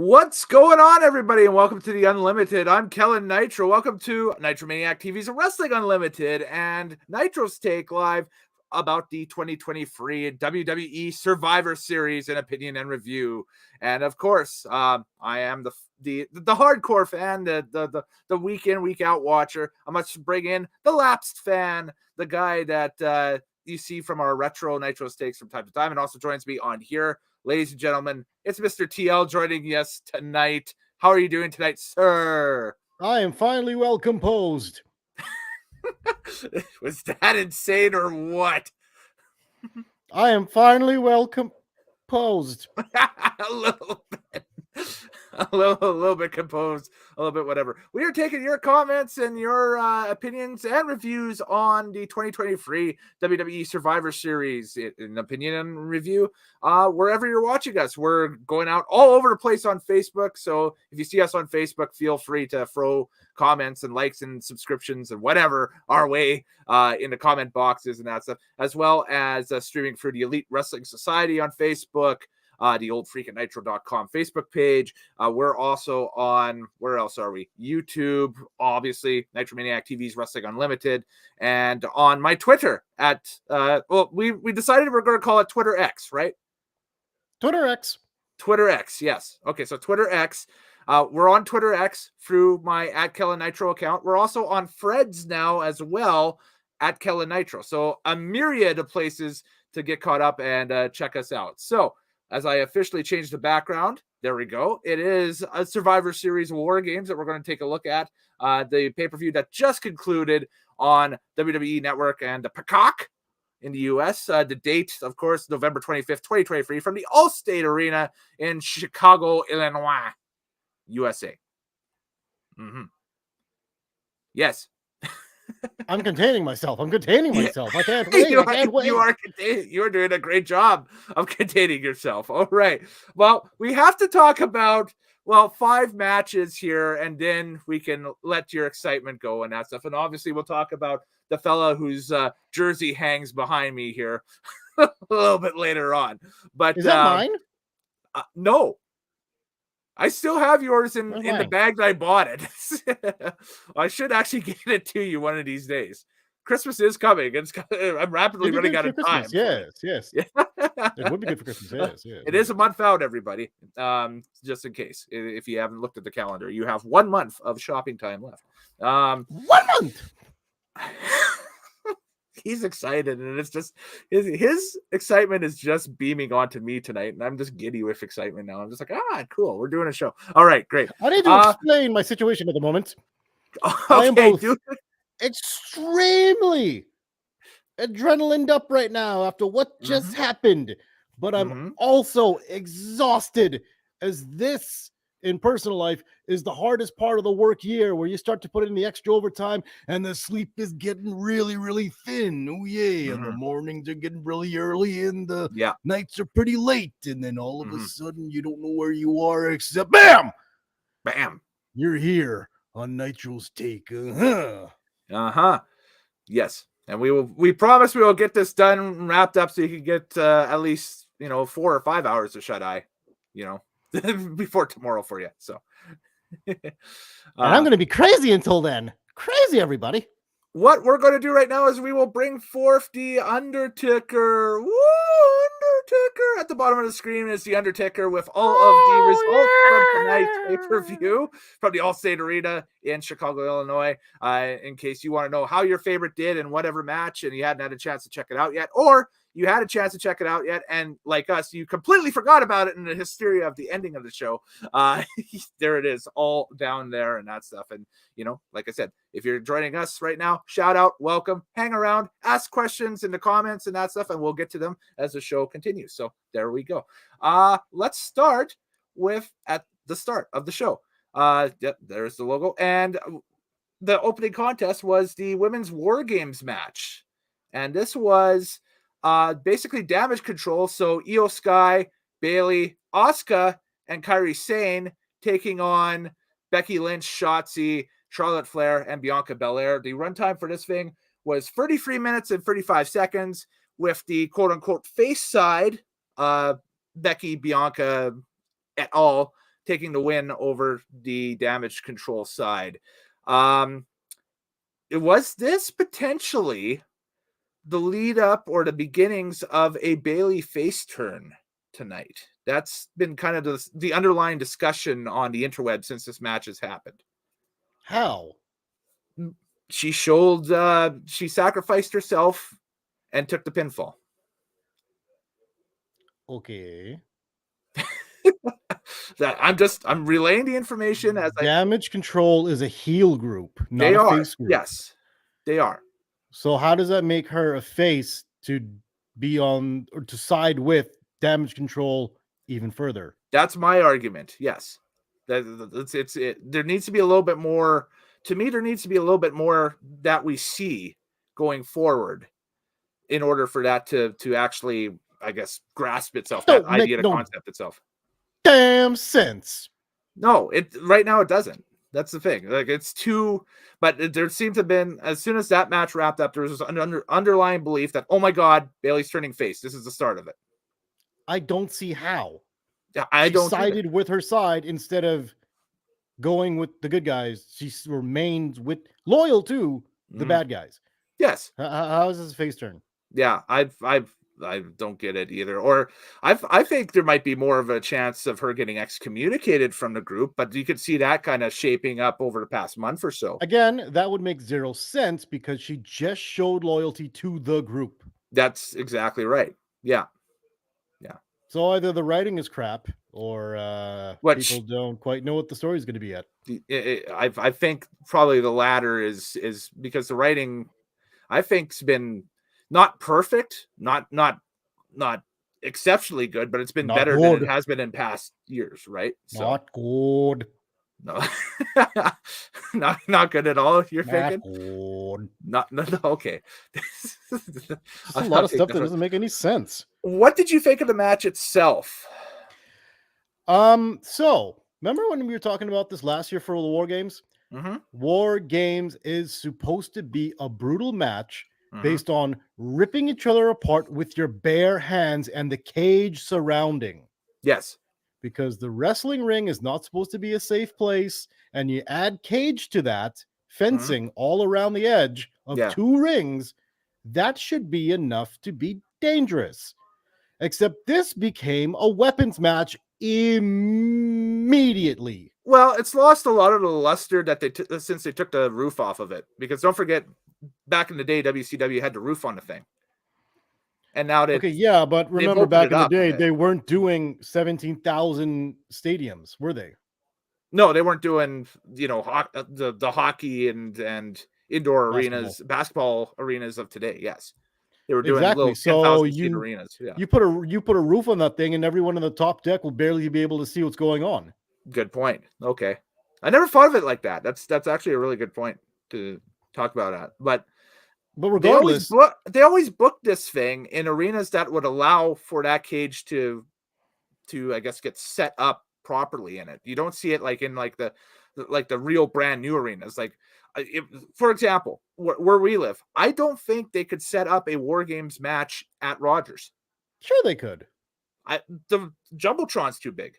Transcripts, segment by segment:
What's going on, everybody, and welcome to the Unlimited. I'm Kellen Nitro. Welcome to Nitromaniac TV's Wrestling Unlimited and NITROSTAKE Live about the 2023 WWE Survivor Series and opinion and review. And of course, I am the hardcore fan, the week in week out watcher. I must bring in the lapsed fan, the guy that you see from our retro NITROSTAKEs from time to time, and also joins me on here. Ladies and gentlemen, it's Mr. TL joining us tonight. How are you doing tonight, sir? I am finally well composed. Was that insane or what? I am finally well composed. A little bit. A little bit composed, a little bit whatever. We are taking your comments and your opinions and reviews on the 2023 WWE Survivor Series, an opinion and review wherever you're watching us. We're going out all over the place on Facebook, so if you see us on Facebook, feel free to throw comments and likes and subscriptions and whatever our way in the comment boxes and that stuff, as well as streaming through the Elite Wrestling Society on Facebook, the old freakatnitro.com Facebook page. We're also on, where else are we? YouTube, obviously, Nitromaniac TV's Wrestling Unlimited, and on my Twitter at, we decided we're going to call it Twitter X, right? Twitter X. Twitter X, yes. Okay, so Twitter X. We're on Twitter X through my at kellennitro account. We're also on Threads now as well at kellennitro. So a myriad of places to get caught up and check us out. So as I officially changed the background, there we go. It is a Survivor Series War Games that we're going to take a look at. The pay-per-view that just concluded on WWE Network and the Peacock in the U.S. The date, of course, November 25th, 2023, from the Allstate Arena in Chicago, Illinois, USA. Mm-hmm. Yes. I'm containing myself. I can't wait. You are doing a great job of containing yourself. All right. Well, we have to talk about, 5 matches here, and then we can let your excitement go and that stuff. And obviously, we'll talk about the fella whose jersey hangs behind me here a little bit later on. But is that mine? No. I still have yours in the bag that I bought it. I should actually get it to you one of these days. Christmas is coming. I'm rapidly running out of time. Yes. It would be good for Christmas. Yes. It is a month out, everybody. Just in case, if you haven't looked at the calendar, you have 1 month of shopping time left. 1 month. He's excited, and it's just his excitement is just beaming onto me tonight, and I'm just giddy with excitement now. I'm just like, cool, we're doing a show. All right, great. I need to explain my situation at the moment. Okay, I am both extremely adrenalined up right now after what just happened, but I'm also exhausted, as this in personal life is the hardest part of the work year, where you start to put in the extra overtime and the sleep is getting really, really thin. Oh yeah. And the mornings are getting really early and the nights are pretty late. And then all of a sudden you don't know where you are, except bam, you're here on NITROSTAKE. Yes. And we promise we will get this done and wrapped up so you can get at least 4 or 5 hours of shut eye, before tomorrow for you. So and I'm going to be crazy until then. Crazy, everybody. What we're going to do right now is we will bring forth the Undertaker. Woo! Undertaker! At the bottom of the screen is the Undertaker with all of the results from tonight's pay-per-view from the Allstate Arena in Chicago, Illinois. In case you want to know how your favorite did in whatever match and you hadn't had a chance to check it out yet, or you had a chance to check it out yet, and like us, you completely forgot about it in the hysteria of the ending of the show. There it is, all down there and that stuff. And, like I said, if you're joining us right now, shout out, welcome, hang around, ask questions in the comments and that stuff, and we'll get to them as the show continues. So there we go. Let's start with at the start of the show. There's the logo. And the opening contest was the Women's War Games match. And this was basically damage control. So Io Sky, Bayley, Asuka, and Kairi Sane taking on Becky Lynch, Shotzi, Charlotte Flair, and Bianca Belair. The runtime for this thing was 33 minutes and 35 seconds, with the quote-unquote face side, Becky, Bianca et al. taking the win over the damage control side. Was this potentially the lead up or the beginnings of a Bayley face turn tonight? That's been kind of the underlying discussion on the interweb since this match has happened. How? She she sacrificed herself and took the pinfall. Okay. I'm relaying the information as Damage Control is a heel group, not a face group. Yes, they are. So how does that make her a face to be on or to side with Damage Control even further? That's my argument. Yes, there needs to be a little bit more. To me, there needs to be a little bit more that we see going forward in order for that to actually, I guess, grasp itself. That idea, the concept itself. Damn sense. No, right now it doesn't. That's the thing. Like, it's too, but there seemed to have been, as soon as that match wrapped up, there was this underlying belief that, oh my God, Bayley's turning face. This is the start of it. I don't see how. She sided with her side instead of going with the good guys. She remains loyal to the bad guys. Yes. How is this a face turn? Yeah, I don't get it either. Or I think there might be more of a chance of her getting excommunicated from the group, but you could see that kind of shaping up over the past month or so. Again, that would make zero sense because she just showed loyalty to the group. That's exactly right. Yeah. Yeah. So either the writing is crap or people don't quite know what the story is going to be yet. I think probably the latter is because the writing, I think, has been not perfect, not exceptionally good, but it's been better than it has been in past years, right? So, not good. No, not good at all. You're not thinking? Good. No, okay. A lot of stuff that doesn't make any sense. What did you think of the match itself? So remember when we were talking about this last year for the War Games? Mm-hmm. War Games is supposed to be a brutal match based on ripping each other apart with your bare hands and the cage surrounding. Yes. Because the wrestling ring is not supposed to be a safe place, and you add cage to that, fencing all around the edge of two rings, that should be enough to be dangerous. Except this became a weapons match immediately. Well, it's lost a lot of the luster that since they took the roof off of it. Because don't forget, back in the day, WCW had the roof on the thing. And now but remember back in the day, they weren't doing 17,000 stadiums, were they? No, they weren't doing, the hockey and indoor arenas, basketball arenas of today. Yes, they were doing little 10,000 seat arenas. Yeah. You put a roof on that thing, and everyone on the top deck will barely be able to see what's going on. Good point. Okay, I never thought of it like that. That's actually a really good point to talk about that. But regardless, they always book this thing in arenas that would allow for that cage to I guess get set up properly in it. You don't see it like in the real brand new arenas. Like, for example, where we live, I don't think they could set up a War Games match at Rogers. Sure, they could. The Jumbotron's too big.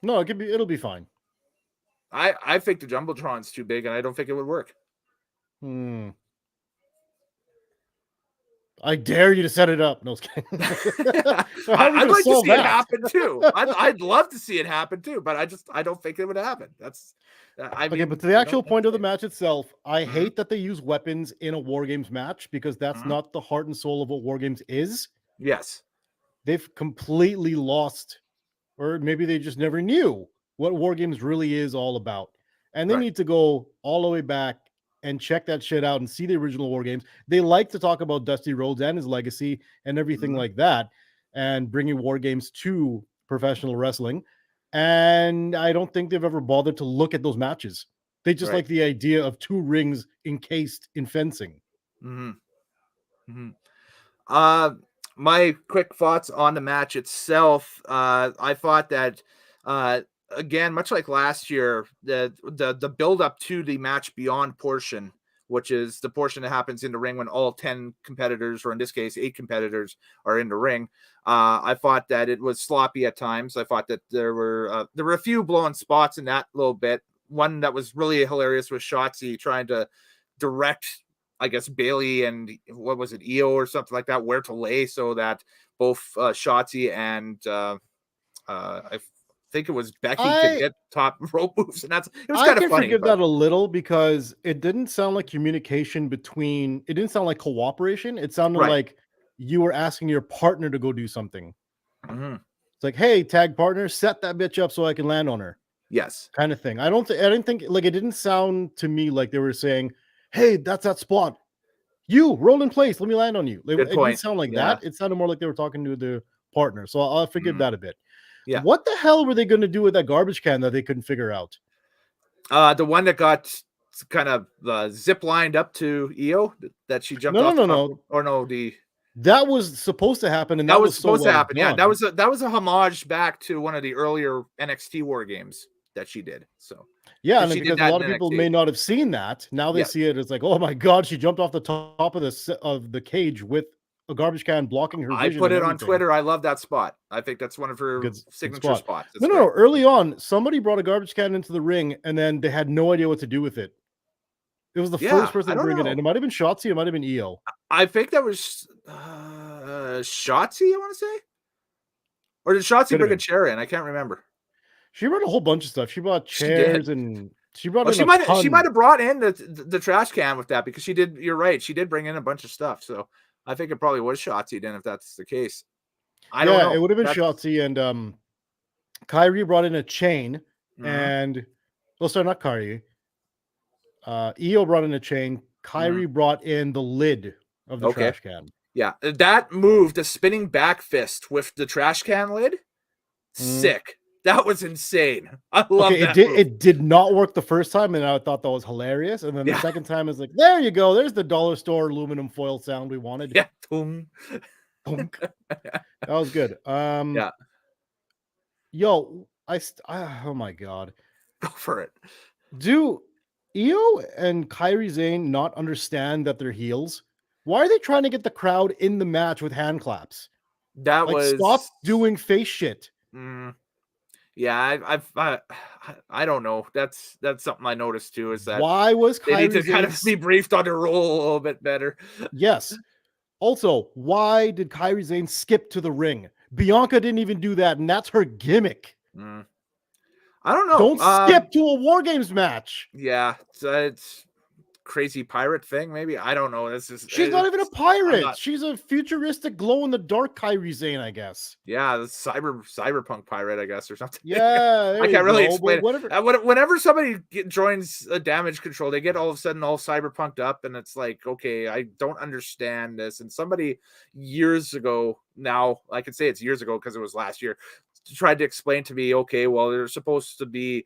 No, it'll be fine. I think the Jumbotron's too big, and I don't think it would work. I dare you to set it up. No, I'd like to see it happen too. I'd love to see it happen too, but I don't think it would happen. That's but to the actual point of the match itself, I hate that they use weapons in a War Games match because that's not the heart and soul of what War Games is. Yes, they've completely lost, or maybe they just never knew what War Games really is all about, and they need to go all the way back and check that shit out and see the original War Games. They like to talk about Dusty Rhodes and his legacy and everything like that, and bringing War Games to professional wrestling. And I don't think they've ever bothered to look at those matches. They just like the idea of two rings encased in fencing. My quick thoughts on the match itself. I thought that, again, much like last year, the build up to the match beyond portion which is the portion that happens in the ring when all 10 competitors, or in this case 8 competitors, are in the ring. I thought that it was sloppy at times. I thought that there were a few blowing spots in that little bit. One that was really hilarious was Shotzi trying to direct, I guess, Bailey and what was it, Io or something like that, where to lay so that both Shotzi and I think it was Becky could get top rope moves, and it was kind of funny. Forgive that a little because it didn't sound like communication between. It didn't sound like cooperation. It sounded like you were asking your partner to go do something. It's like, hey, tag partner, set that bitch up so I can land on her. Yes, kind of thing. I didn't think like it didn't sound to me like they were saying, hey, that's that spot. You roll in place. Let me land on you. It didn't sound like that. It sounded more like they were talking to the partner. So I'll forgive that a bit. Yeah. What the hell were they going to do with that garbage can that they couldn't figure out? The one that got kind of zip lined up to Io that she jumped off. That was supposed to happen, and that was supposed to happen. Done. Yeah, that was a homage back to one of the earlier NXT War Games that she did. So yeah, and because a lot of people may not have seen that. Now they see it as like, oh my god, she jumped off the top of the cage with a garbage can blocking her vision. I put it on Twitter. I love that spot. I think that's one of her signature spots. No. Early on, somebody brought a garbage can into the ring, and then they had no idea what to do with it. It was the first person to bring it in. It might have been Shotzi. It might have been Io. I think that was Shotzi, I want to say. Or did Shotzi bring a chair in? I can't remember. She brought a whole bunch of stuff. She brought chairs and she brought she might have brought in the trash can with that, because she did. You're right. She did bring in a bunch of stuff. So I think it probably was Shotzi then, if that's the case. I don't know. It would have been Shotzi, and Kyrie brought in a chain, and not Kyrie. Io brought in a chain. Kyrie brought in the lid of the trash can. Yeah, that move, the spinning back fist with the trash can lid, sick. That was insane. I love that. It did not work the first time, and I thought that was hilarious. And then the second time is like, there you go. There's the dollar store aluminum foil sound we wanted. Yeah, boom. That was good. Yeah. Yo, oh my god, go for it. Do Io and Kairi Sane not understand that they're heels? Why are they trying to get the crowd in the match with hand claps? Stop doing face shit. Yeah, I don't know. That's something I noticed too. Is that why was they need to kind of be briefed on their role a little bit better? Yes. Also, why did Kairi Sane skip to the ring? Bianca didn't even do that, and that's her gimmick. I don't know. Don't skip to a War Games match. Yeah, it's crazy pirate thing. Maybe, I don't know. She's not even a pirate. She's a futuristic glow in the dark Kairi Sane, I guess. Yeah, the cyberpunk pirate, I guess, or something. Yeah, I can't really explain it. Whenever somebody joins a Damage Control, they get all of a sudden all cyberpunked up, and it's like, okay, I don't understand this. And somebody years ago, now I can say it's years ago because it was last year, tried to explain to me, okay, well, they're supposed to be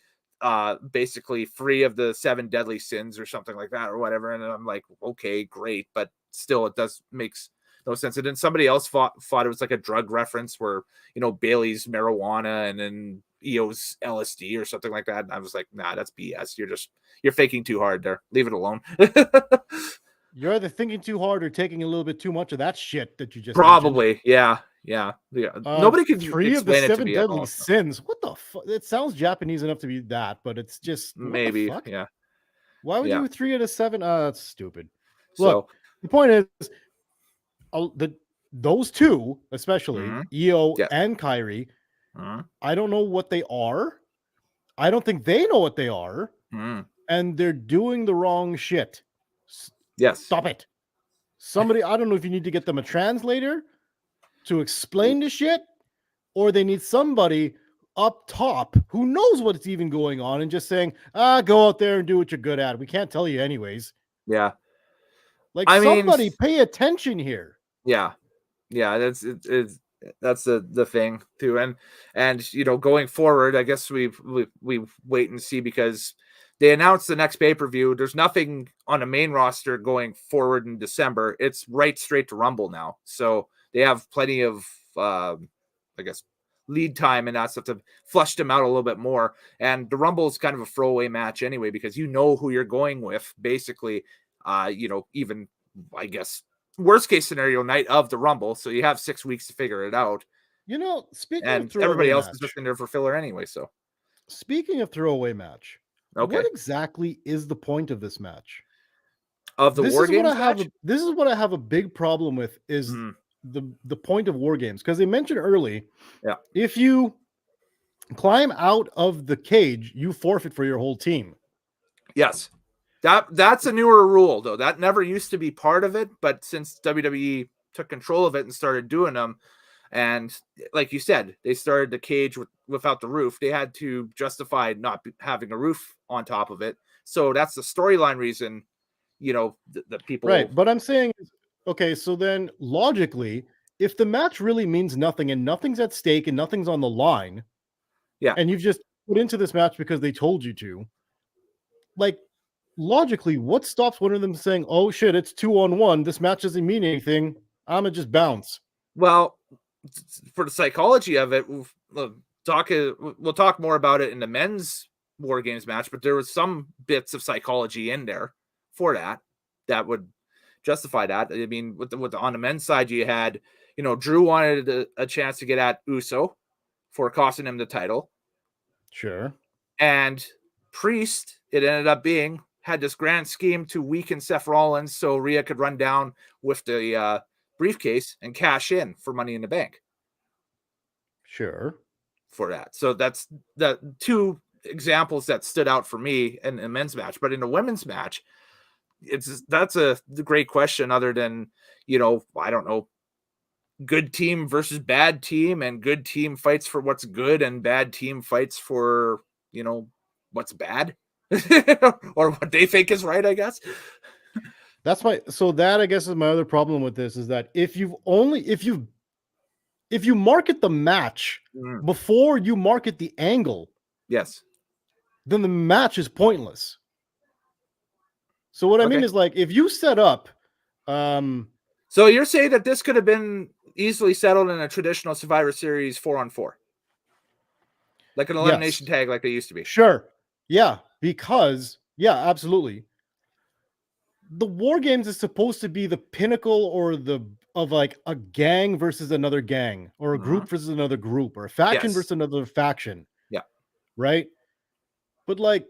basically free of the 7 deadly sins or something like that or whatever, and I'm like, okay, great, but still it makes no sense. And then somebody else thought it was like a drug reference where, Bailey's marijuana and then Io's LSD or something like that, and I was like, nah, that's BS. You're faking too hard there. Leave it alone. You're either thinking too hard or taking a little bit too much of that shit that you just probably mentioned. Yeah. Nobody can 3 of the 7 deadly sins. What the fuck? It sounds Japanese enough to be that, but it's just maybe. Yeah. Why would you do 3 out of 7? That's stupid. Look, the point is, those two, especially Io and Kairi, I don't know what they are. I don't think they know what they are, and they're doing the wrong shit. Yes. Stop it. Somebody, I don't know if you need to get them a translator to explain the shit, or they need somebody up top who knows what's even going on and just saying, go out there and do what you're good at. We can't tell you anyways. Yeah. Somebody pay attention here. Yeah. That's the thing too. And going forward, I guess we wait and see, because they announced the next pay-per-view. There's nothing on the main roster going forward in December. It's right straight to Rumble now. So they have plenty of, I guess, lead time and that stuff to flush them out a little bit more. And the Rumble is kind of a throwaway match anyway, because you know who you're going with, basically, even, I guess, worst case scenario night of the Rumble. So you have 6 weeks to figure it out. Speaking And of throwaway everybody else match, is just in there for filler anyway. So speaking of throwaway match, okay, what exactly is the point of this match? of the War Games match, this is what I have a big problem with is the point of War Games, because they mentioned early, yeah, if you climb out of the cage, you forfeit for your whole team. yes. That's a newer rule, though. That never used to be part of it, but since WWE took control of it and started doing them, and like you said, they started the cage without the roof, they had to justify not having a roof on top of it. So that's the storyline reason, that people... Right, but I'm saying, okay, so then logically, if the match really means nothing and nothing's at stake and nothing's on the line, yeah, and you've just put into this match because they told you to, like, logically, what stops one of them saying, oh shit, it's 2-on-1, this match doesn't mean anything, I'ma just bounce? Well, for the psychology of it, we'll talk more about it in the men's War Games match, but there was some bits of psychology in there for that would justify that. I mean, on the men's side, you had, Drew wanted a chance to get at Uso for costing him the title. Sure. And Priest, it ended up being, had this grand scheme to weaken Seth Rollins so Rhea could run down with the briefcase and cash in for Money in the Bank. Sure. For that. So that's the two examples that stood out for me in the men's match. But in the women's match, that's a great question, other than, I don't know, good team versus bad team, and good team fights for what's good and bad team fights for, what's bad or what they think is right, I guess. So that, I guess, is my other problem with this, is that if you market the match before you market the angle, yes, then the match is pointless. So what I mean is, like, if you set up, so you're saying that this could have been easily settled in a traditional Survivor Series 4-on-4, like an elimination tag, like they used to be. Sure. Yeah, because absolutely. The War Games is supposed to be the pinnacle of like a gang versus another gang, or a group versus another group, or a faction versus another faction. Yeah. Right. But like,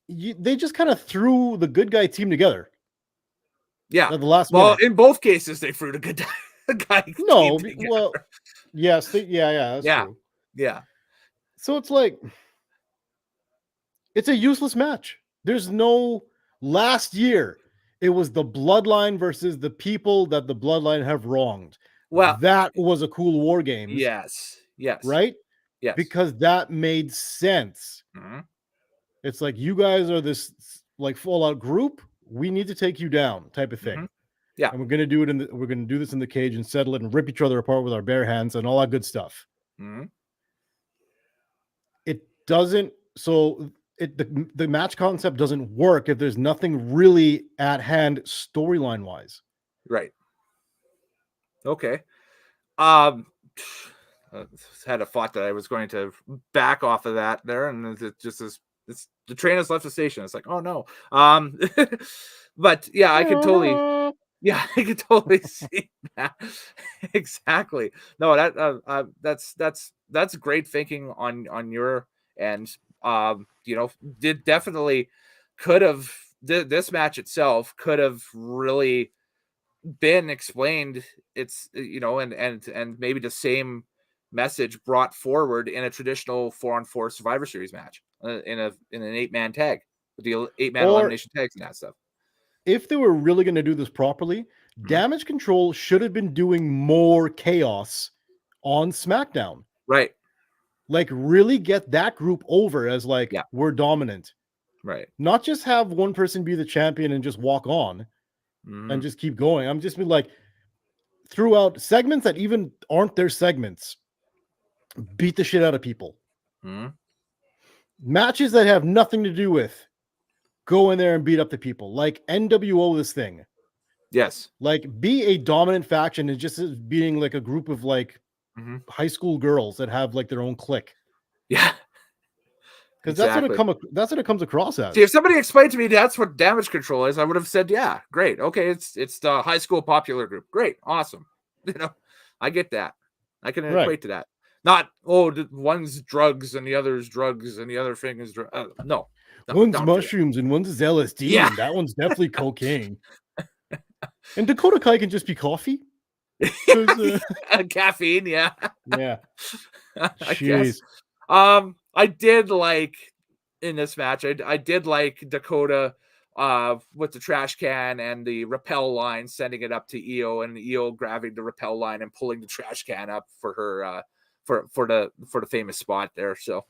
they just kind of threw the good guy team together. Yeah. At the last minute. minute. In both cases, they threw the good guy. No. Well, yes. That's true. Yeah. So it's like, it's a useless match. There's no... Last year, it was the Bloodline versus the people that the Bloodline have wronged. Well, that was a cool War Games. Yes. Right? Yes. Because that made sense. It's like, you guys are this like full-out group. We need to take you down, type of thing. Yeah. And we're gonna do it we're gonna do this in the cage and settle it and rip each other apart with our bare hands and all that good stuff. It doesn't. So the match concept doesn't work if there's nothing really at hand storyline wise. Right. Okay. I had a thought that I was going to back off of that there, and it just is, the train has left the station. It's like, oh no. But yeah, I could totally see that. Exactly. No, that's great thinking on your end. Did definitely could have, this match itself could have really been explained. It's, and maybe the same message brought forward in a traditional 4-on-4 Survivor Series match, in an 8-man tag with the 8-man elimination tags and that stuff. If they were really going to do this properly, Damage Control should have been doing more chaos on SmackDown. Right. Like, really get that group over as like, we're dominant. Right. Not just have one person be the champion and just walk on and just keep going. I'm just been like, throughout segments that even aren't their segments, beat the shit out of people. Matches that have nothing to do with, go in there and beat up the people. Like NWO this thing. Yes. Like, be a dominant faction and just being like a group of like high school girls that have like their own clique. Yeah. Because Exactly. that's what it comes across as. See, if somebody explained to me that's what damage control is, I would have said, yeah, great. Okay, it's the high school popular group. Great, awesome. I get that. I can equate to that. Not, one's drugs and the other's drugs and the other thing is no. One's mushrooms and one's is LSD, and that one's definitely cocaine. And Dakota Kai can just be coffee. Caffeine, yeah. Yeah. I guess. I did like in this match, I did like Dakota with the trash can and the rappel line, sending it up to Io, and Io grabbing the rappel line and pulling the trash can up for her for the famous spot there. So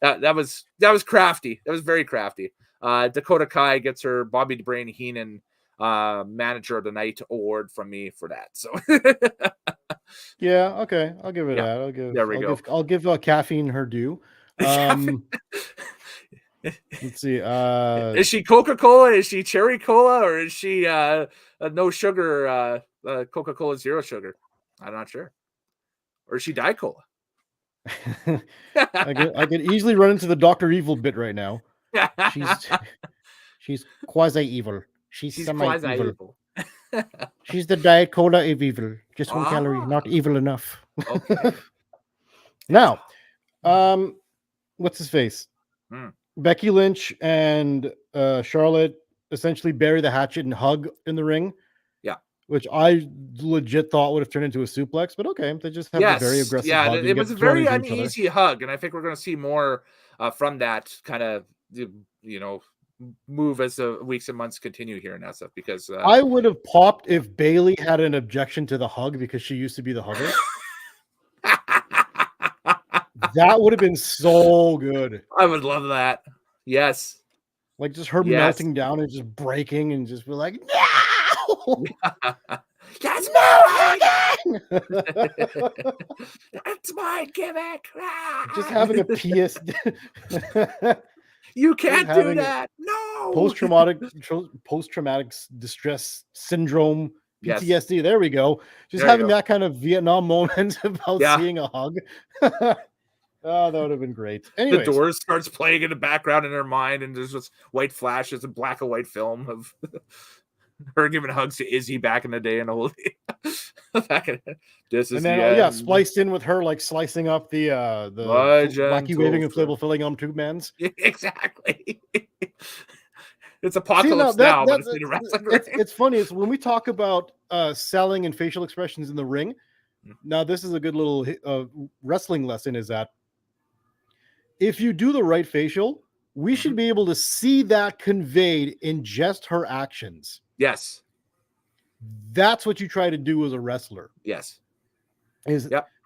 that was crafty. That was very crafty. Dakota Kai gets her Bobby the Brain Heenan Manager of the Night award from me for that. So yeah, okay, I'll give it that. I'll give Caffeine her due. Let's see. Is she Coca-Cola? Is she cherry cola? Or is she a no sugar Coca-Cola zero sugar? I'm not sure. Or is she Diet Cola? I could easily run into the Dr. Evil bit right now. She's quasi evil. She's semi-evil. She's the Diet Cola of evil. Just 1 calorie, not evil enough. Okay. Now, what's his face? Becky Lynch and Charlotte essentially bury the hatchet and hug in the ring. Yeah. Which I legit thought would have turned into a suplex, but okay. They just have a very aggressive hug. It was a very uneasy hug, and I think we're going to see more from that kind of, move as the weeks and months continue here and that stuff, because I would have popped if Bayley had an objection to the hug because she used to be the hugger. That would have been so good. I would love that. Yes. Like just her melting down and just breaking and just be like, no! That's my hugging! That's my gimmick! Just having a PS. You can't do that. No. Post-traumatic distress syndrome, PTSD. Yes. There we go. Just having that kind of Vietnam moment about seeing a hug. Oh, that would have been great. Anyways. The Doors starts playing in the background in her mind, and there's this white flashes, a black and white film of her giving hugs to Izzy back in the day, and the whole this is spliced in with her like slicing up the wacky waving inflatable filling on tube mans. Exactly. It's apocalypse now, but it's in a wrestling ring. It's funny. It's when we talk about selling and facial expressions in the ring. Now, this is a good little wrestling lesson. Is that if you do the right facial, we should be able to see that conveyed in just her actions. Yes. That's what you try to do as a wrestler. Yes.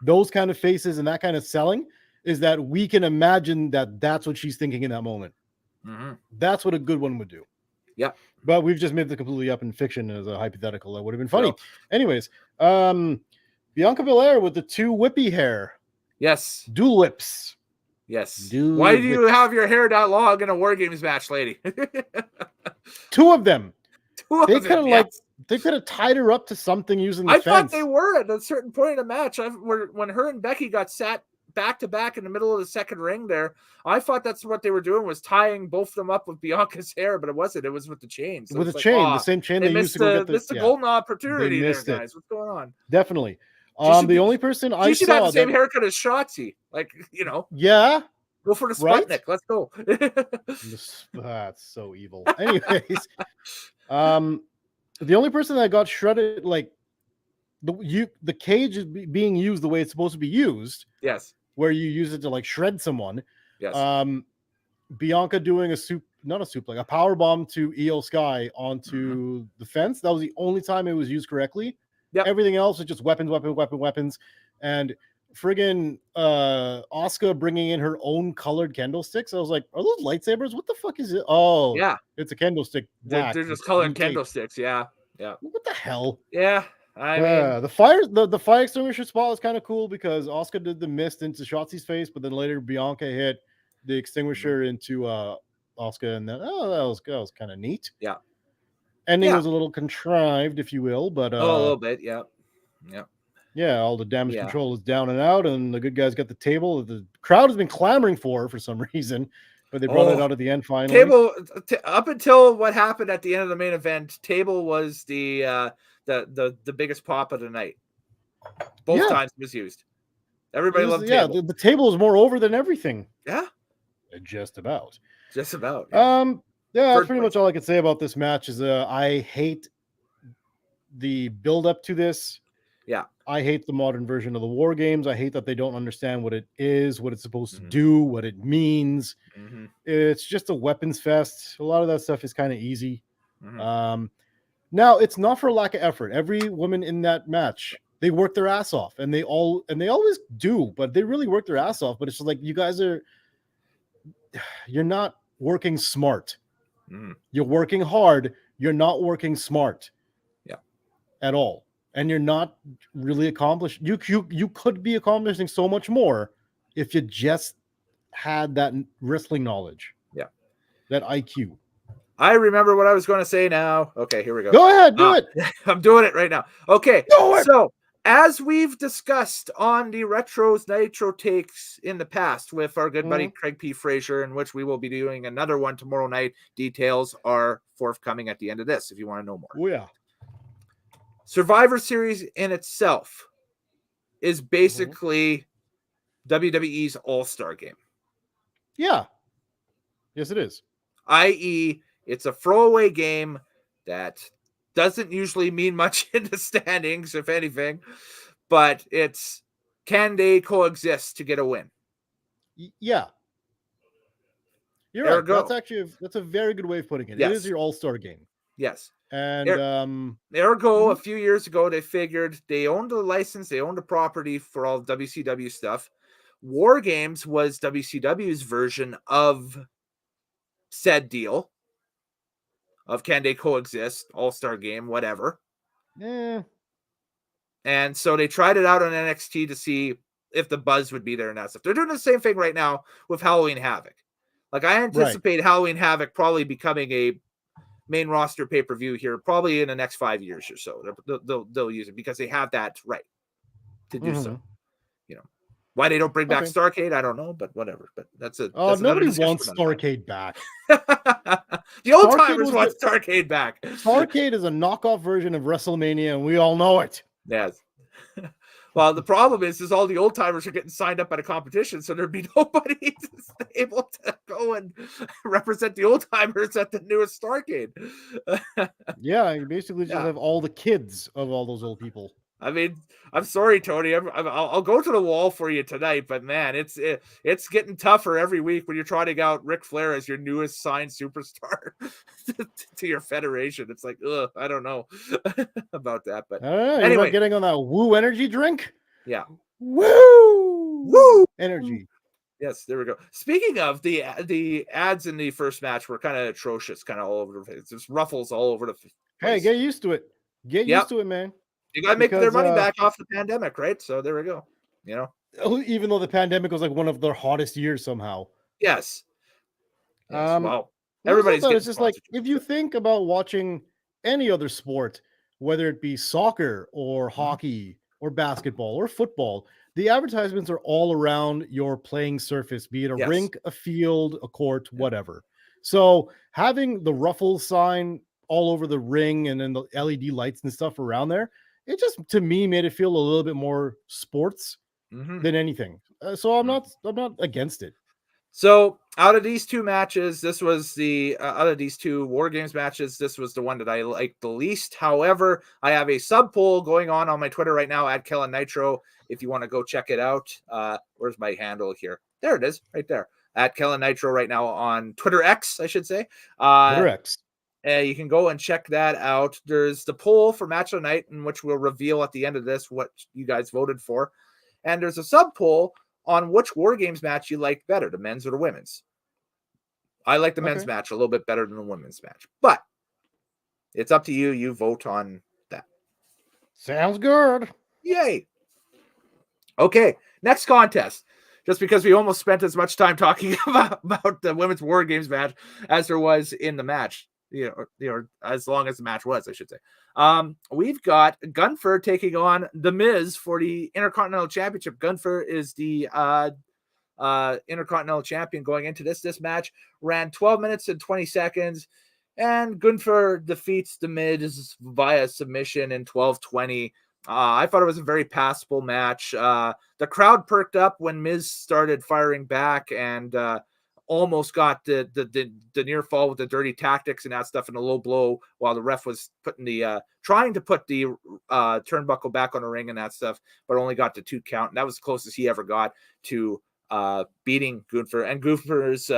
Those kind of faces and that kind of selling is that we can imagine that that's what she's thinking in that moment. Mm-hmm. That's what a good one would do. Yeah. But we've just made it completely up in fiction as a hypothetical. That would have been funny. Anyways, Bianca Belair with the 2 whippy hair. Yes. Dual whips. Yes. Why do you have your hair that long in a War Games match, lady? 2 of them. They could have tied her up to something using the fence. I thought they were at a certain point in the match. When her and Becky got sat back to back in the middle of the second ring there, I thought that's what they were doing, was tying both of them up with Bianca's hair, but it wasn't. It was with the chain. So with the chain, the same chain they used to go get missed the golden opportunity there, guys. What's going on? Definitely. The only person I saw... You should have the same haircut as Shotzi. Yeah. Go for the Sputnik. Right? Let's go. That's so evil. Anyways, the only person that got shredded, like, the cage is being used the way it's supposed to be used. Yes. Where you use it to, like, shred someone. Yes. Bianca doing a power bomb to Io Sky onto the fence. That was the only time it was used correctly. Yep. Everything else was just weapons. And friggin' Asuka bringing in her own colored candlesticks. I was like, are those lightsabers? What the fuck is it? Oh, yeah, it's a candlestick. They're just colored candlesticks. Yeah. What the hell? Yeah. I mean, the fire extinguisher spot was kind of cool because Asuka did the mist into Shotzi's face, but then later Bianca hit the extinguisher into Asuka, and then that was kind of neat. Yeah. Ending was a little contrived, if you will, but a little bit, yeah. Yeah, all the damage control is down and out, and the good guys got the table that the crowd has been clamoring for some reason. But they brought it out at the end finally. Table up until what happened at the end of the main event, Table was the biggest pop of the night. Both times it was used. Everybody loved Table. Yeah, the Table is more over than everything. Yeah. Just about. Just about. Yeah, that's pretty much all I could say about this match. Is I hate the build up to this. Yeah. I hate the modern version of the War Games. I hate that they don't understand what it is, what it's supposed to do, what it means. It's just a weapons fest. A lot of that stuff is kind of easy. Now, it's not for lack of effort. Every woman in that match, they work their ass off, and they always do, but they really work their ass off. But it's just like, you guys you're not working smart. You're working hard. You're not working smart. Yeah. At all. And you're not really accomplished. You could be accomplishing so much more if you just had that wrestling knowledge. Yeah. That IQ. I remember what I was going to say now. Okay, here we go. Go ahead, do it. I'm doing it right now. Okay. Do it. So, as we've discussed on the Retros Nitro takes in the past with our good buddy CraigPFraser, in which we will be doing another one tomorrow night. Details are forthcoming at the end of this if you want to know more. Oh, yeah. Survivor Series in itself is basically WWE's All-Star game. Yeah. Yes, it is. I.e., it's a throwaway game that doesn't usually mean much in the standings, if anything, but can they coexist to get a win? Yeah. You're right. That's a very good way of putting it. Yes. It is your all-star game. Yes. And ergo, a few years ago, they figured they owned the license, they owned the property for all WCW stuff. War Games was WCW's version of said deal. Of can they coexist, all-star game, whatever. Yeah. And so they tried it out on NXT to see if the buzz would be there and that stuff. They're doing the same thing right now with Halloween Havoc. Like, I anticipate Halloween Havoc probably becoming a main roster pay-per-view here, probably in the next 5 years or so. They'll use it because they have that right to do so. You know, why they don't bring back Starrcade, I don't know, but whatever. But that's nobody wants Starrcade back. The old timers want Starrcade back. Starrcade is a knockoff version of WrestleMania, and we all know it. Yes. Well, the problem is all the old timers are getting signed up at a competition, so there'd be nobody able to go and represent the old timers at the newest Starrcade. Yeah, you basically just have all the kids of all those old people. I mean, I'm sorry, Tony. I'll go to the wall for you tonight, but man, it's getting tougher every week when you're trotting out Ric Flair as your newest signed superstar to your federation. It's like, I don't know about that, but anyway, you're not getting on that woo energy drink. Yeah, woo energy. Yes, there we go. Speaking of the ads in the first match were kind of atrocious, kind of all over the place. There's ruffles all over the place. Hey, get used to it. Get used to it, man. You got to make their money back off the pandemic, right? So there we go. You know, even though the pandemic was like one of their hottest years somehow. Yes. Well, everybody's it's just like, if you think about watching any other sport, whether it be soccer or hockey or basketball or football, the advertisements are all around your playing surface, be it a rink, a field, a court, whatever. So having the Ruffles sign all over the ring and then the LED lights and stuff around there, it just, to me, made it feel a little bit more sports than anything. So I'm not against it. So out of these two matches, this was out of these two War Games matches, this was the one that I liked the least. However, I have a sub poll going on my Twitter right now at kellennitro. If you want to go check it out, where's my handle here? There it is, right there at kellennitro right now on Twitter X, I should say. Twitter X. You can go and check that out. There's the poll for Match of the Night, in which we'll reveal at the end of this what you guys voted for. And there's a sub poll on which War Games match you liked better, the men's or the women's. I like the men's match a little bit better than the women's match, but it's up to you. You vote on that. Sounds good. Yay. Okay, next contest. Just because we almost spent as much time talking about the women's War Games match as there was in the match. You know, as long as the match was, I should say. We've got Gunther taking on The Miz for the Intercontinental Championship. Gunther is the Intercontinental Champion going into this match, ran 12 minutes and 20 seconds. And Gunther defeats The Miz via submission in 12:20. I thought it was a very passable match. The crowd perked up when Miz started firing back and almost got the near fall with the dirty tactics and that stuff in a low blow while the ref was putting the trying to put the turnbuckle back on the ring and that stuff, but only got the 2 count. And that was the closest he ever got to beating Gunther. And Gunther's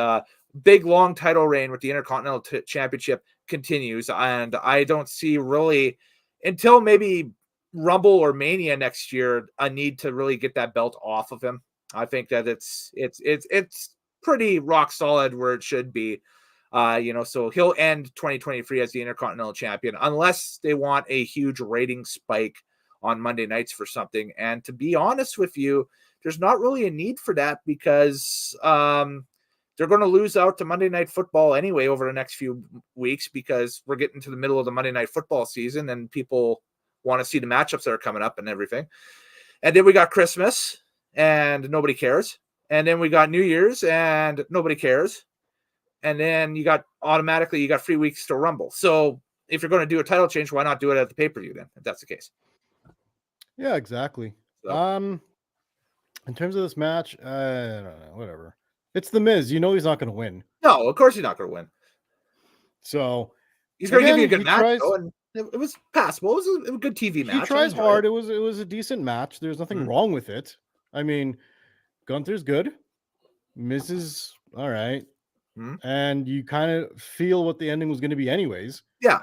big long title reign with the Intercontinental Championship continues, and I don't see really until maybe Rumble or Mania next year a need to really get that belt off of him. I think that it's pretty rock solid where it should be. So he'll end 2023 as the Intercontinental Champion unless they want a huge rating spike on Monday nights for something. And to be honest with you, there's not really a need for that because they're going to lose out to Monday Night Football anyway over the next few weeks because we're getting to the middle of the Monday Night Football season and people want to see the matchups that are coming up and everything. And then we got Christmas and nobody cares. And then we got New Year's and nobody cares. And then you got 3 weeks to Rumble. So if you're going to do a title change, why not do it at the pay-per-view then, if that's the case? Yeah, exactly. So. In terms of this match, I don't know, whatever. It's The Miz. You know he's not going to win. No, of course he's not going to win. So he's going to give you a good match, though, and it was passable. It was a good TV match. He tries hard. It was a decent match. There's nothing wrong with it. I mean, Gunther's good. Miz is all right. And you kind of feel what the ending was going to be anyways. Yeah.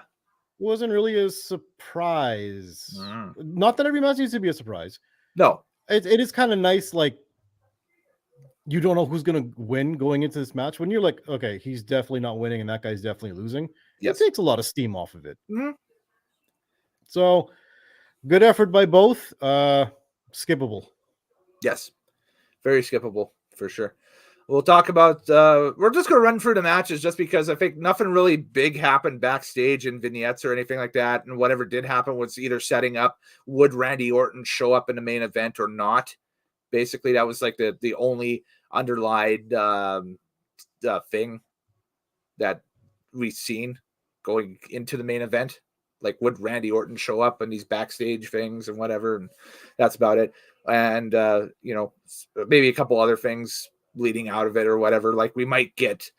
It wasn't really a surprise. Not that every match needs to be a surprise. No. It is kind of nice, like, you don't know who's going to win going into this match. When you're like, okay, he's definitely not winning and that guy's definitely losing. Yes. It takes a lot of steam off of it. So, good effort by both. Skippable. Yes. Very skippable, for sure. We'll talk about, we're just going to run through the matches just because I think nothing really big happened backstage in vignettes or anything like that. And whatever did happen was either setting up, would Randy Orton show up in the main event or not? Basically, that was like the only underlined thing that we've seen going into the main event. Like, would Randy Orton show up in these backstage things and whatever? And that's about it. And, maybe a couple other things leading out of it or whatever. Like, we might get,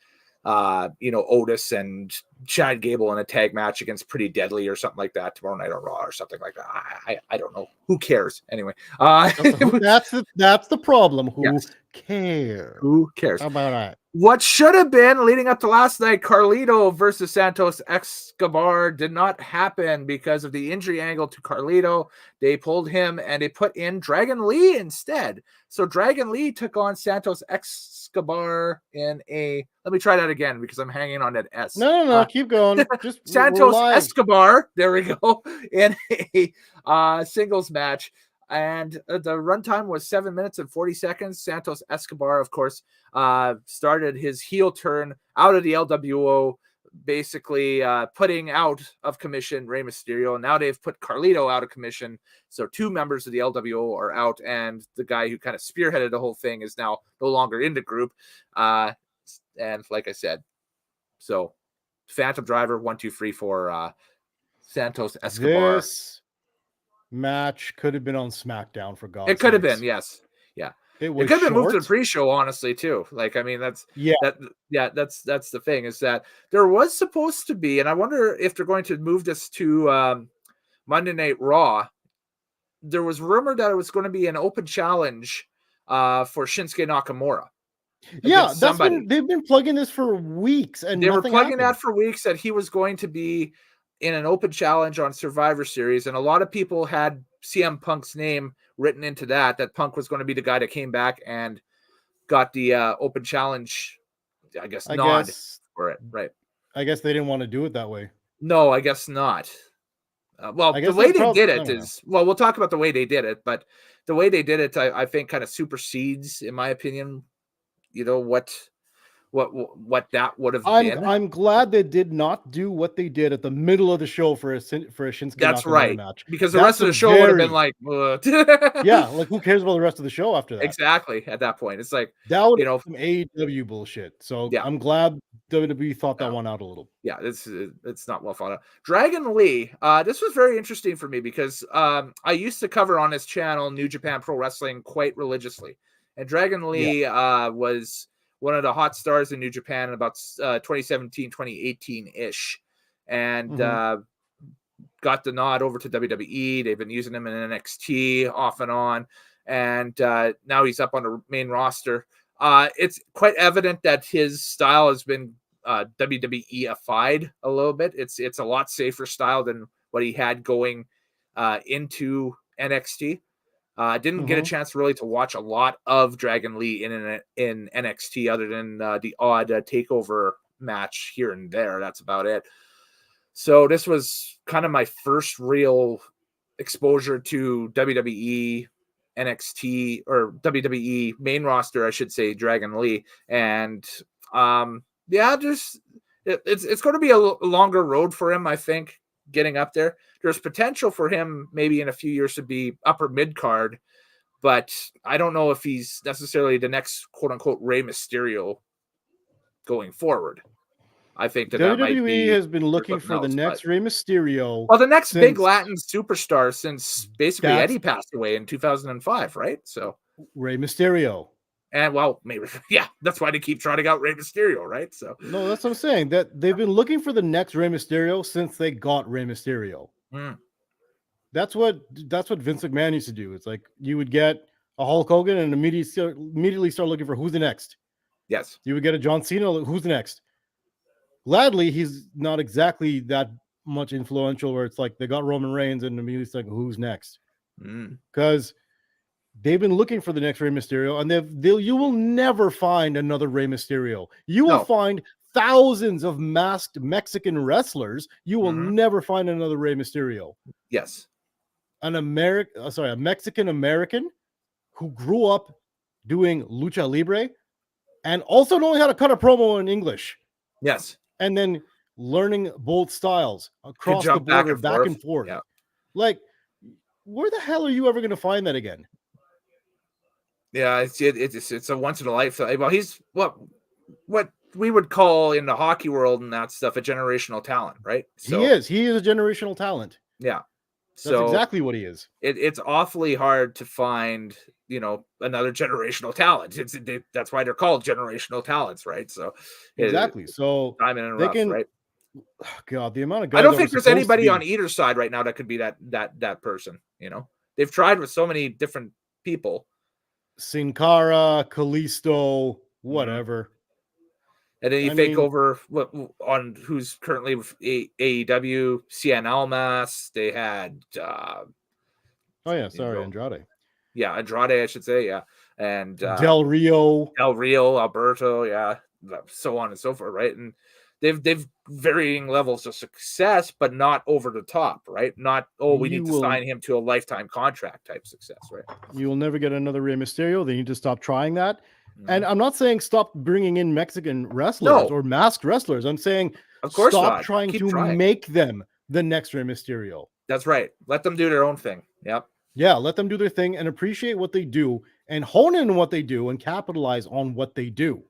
Otis and Chad Gable in a tag match against Pretty Deadly or something like that tomorrow night on Raw or something like that. I don't know. Who cares? Anyway. That's the problem. Who cares? Who cares? How about that? What should have been leading up to last night, Carlito versus Santos Escobar, did not happen because of the injury angle to Carlito. They pulled him and they put in Dragon Lee instead. So Dragon Lee took on Santos Escobar in a... Let me try that again because I'm hanging on that S. No, keep going. Just Santos Escobar, there we go, in a singles match. And the runtime was 7 minutes and 40 seconds. Santos Escobar, of course, started his heel turn out of the LWO, basically putting out of commission Rey Mysterio. And now they've put Carlito out of commission. So 2 members of the LWO are out. And the guy who kind of spearheaded the whole thing is now no longer in the group. And like I said, so Phantom Driver, 1, 2, 3 for Santos Escobar. This match could have been on SmackDown, for God's sake. It could have been, yes. Yeah. It could have been moved to the pre-show, honestly, too. Like, I mean, that's the thing, is that there was supposed to be, and I wonder if they're going to move this to Monday Night Raw. There was rumor that it was going to be an open challenge for Shinsuke Nakamura. Yeah, they've been plugging this for weeks, and they were plugging that for weeks, that he was going to be in an open challenge on Survivor Series, and a lot of people had CM Punk's name written into that Punk was going to be the guy that came back and got the open challenge, I guess, for it, right? I guess they didn't want to do it that way. No, I guess not. The way they did it is, well, we'll talk about the way they did it, but the way they did it, I think, kind of supersedes, in my opinion, what what that would have been. I'm glad they did not do what they did at the middle of the show for a Shinsuke That's Nakamura right, match. because the That's rest of the show would have been like, yeah, like who cares about the rest of the show after that? exactly. At that point, it's like, That would you know, some AEW bullshit. So yeah. I'm glad WWE thought that one out a little. Yeah, it's not well thought out. Dragon Lee, this was very interesting for me because I used to cover on his channel New Japan Pro Wrestling quite religiously, and Dragon Lee was one of the hot stars in New Japan in about 2017, 2018 ish, and got the nod over to WWE. They've been using him in NXT off and on, and now he's up on the main roster. It's quite evident that his style has been WWE-ified a little bit. It's a lot safer style than what he had going into NXT. Didn't get a chance really to watch a lot of Dragon Lee in NXT other than the odd takeover match here and there. That's about it. So this was kind of my first real exposure to WWE NXT or WWE main roster, I should say, Dragon Lee. And it's going to be a longer road for him, I think, getting up there. There's potential for him maybe in a few years to be upper mid card, but I don't know if he's necessarily the next quote unquote Rey Mysterio going forward. I think that might be has been looking for the next Rey Mysterio. Well, the next big Latin superstar since basically Eddie passed away in 2005, right? So Rey Mysterio. And well, maybe that's why they keep trotting out Rey Mysterio, right? So no, that's what I'm saying. That they've been looking for the next Rey Mysterio since they got Rey Mysterio. That's what Vince McMahon used to do. It's like you would get a Hulk Hogan and immediately start looking for who's the next. Yes. You would get a John Cena, who's the next. Gladly, he's not exactly that much influential where it's like they got Roman Reigns and immediately it's like, who's next? Because they've been looking for the next Rey Mysterio, and you will never find another Rey Mysterio. You will find thousands of masked Mexican wrestlers. You will never find another Rey Mysterio. Yes. A Mexican American who grew up doing lucha libre and also knowing how to cut a promo in English. Yes. And then learning both styles across the border, back and forth. Yeah. Like, where the hell are you ever going to find that again? Yeah, it's a once in a lifetime. Well, he's what we would call in the hockey world and that stuff a generational talent, right? So, he is a generational talent. Yeah. That's exactly what he is. It's awfully hard to find, another generational talent. That's why they're called generational talents, right? So exactly. So diamond and rough, right? God, the amount of guys. I don't think there's anybody on either side right now that could be that person. They've tried with so many different people. Sin Cara, Kalisto, whatever. And then you fake over on who's currently with AEW, Cien Almas. They had Andrade. Yeah, Andrade, I should say, yeah. And Del Rio, Alberto, yeah, so on and so forth, right? And they've varying levels of success, but not over the top, right? Not we need to sign him to a lifetime contract type success, right? You will never get another Rey Mysterio. They need to stop trying that. And I'm not saying stop bringing in Mexican wrestlers or masked wrestlers. I'm saying of course stop trying to make them the next Rey Mysterio. That's right. Let them do their own thing. Yep. Yeah, let them do their thing and appreciate what they do and hone in on what they do and capitalize on what they do.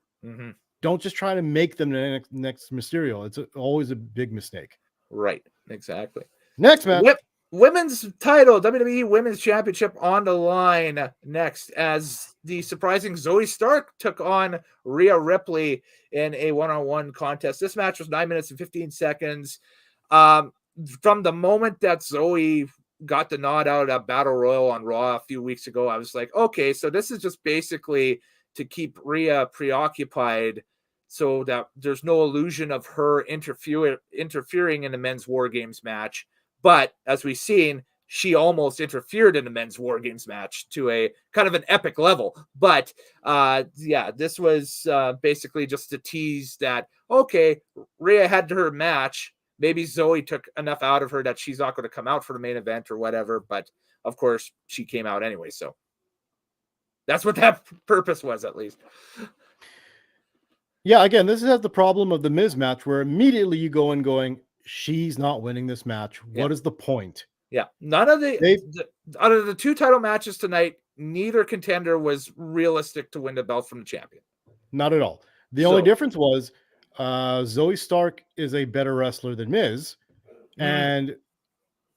Don't just try to make them the next Mysterio. It's always a big mistake. Right. Exactly. Next match. Women's title, WWE Women's Championship on the line next as the surprising Zoe Stark took on Rhea Ripley in a one-on-one contest. This match was 9 minutes and 15 seconds. From the moment that Zoe got the nod out of that Battle Royal on Raw a few weeks ago, I was like, okay, so this is just basically to keep Rhea preoccupied so that there's no illusion of her interfering in the men's War Games match. But as we've seen, she almost interfered in the men's War Games match to a kind of an epic level. But this was basically just to tease that, okay, Rhea had her match. Maybe Zoe took enough out of her that she's not going to come out for the main event or whatever. But of course, she came out anyway. So that's what that purpose was, at least. Yeah, again, this has the problem of the Miz match where immediately you go in going, she's not winning this match. What is the point? Yeah, none of the out of the 2 title matches tonight, neither contender was realistic to win the belt from the champion. Not at all. The only difference was Zoe Stark is a better wrestler than Miz, and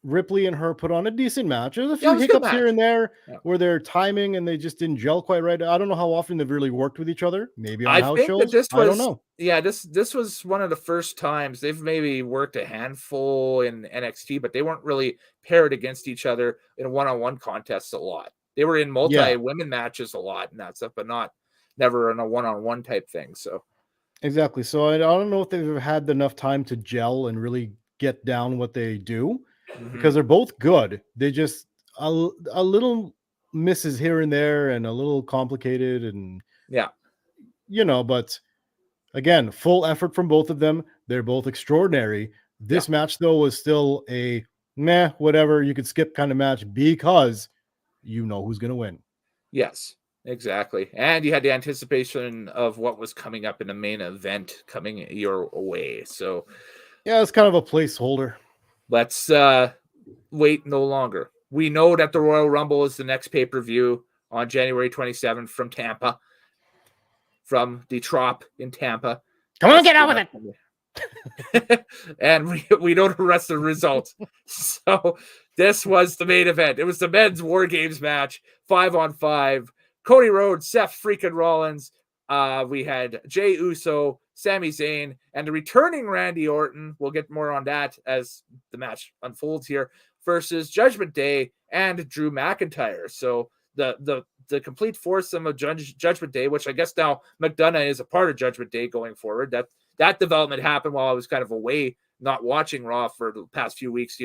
Ripley and her put on a decent match. There's a few hiccups here and there where they're timing and they just didn't gel quite right. I don't know how often they've really worked with each other. Maybe on house shows. I don't know. Yeah, this was one of the first times they've maybe worked a handful in NXT, but they weren't really paired against each other in one-on-one contests a lot. They were in multi-women matches a lot and that stuff, but never in a one-on-one type thing. So exactly. So I don't know if they've had enough time to gel and really get down what they do. Because they're both good. They just a little misses here and there and a little complicated and but again, full effort from both of them. They're both extraordinary. This match though was still a meh, whatever, you could skip kind of match because you know who's going to win. Yes, exactly. And you had the anticipation of what was coming up in the main event coming your way. So yeah, it's kind of a placeholder. Let's wait no longer. We know that the Royal Rumble is the next pay-per-view on January 27th from Tampa, from the Trop in Tampa. Come on, get out with it. And we know the rest of the results. So this was the main event. It was the men's War Games match, 5-on-5. Cody Rhodes, Seth freaking Rollins. We had Jey Uso, Sami Zayn, and the returning Randy Orton. We'll get more on that as the match unfolds here, versus Judgment Day and Drew McIntyre. So the complete foursome of Judgment Day, which I guess now McDonough is a part of Judgment Day going forward. That development happened while I was kind of away, not watching Raw for the past few weeks,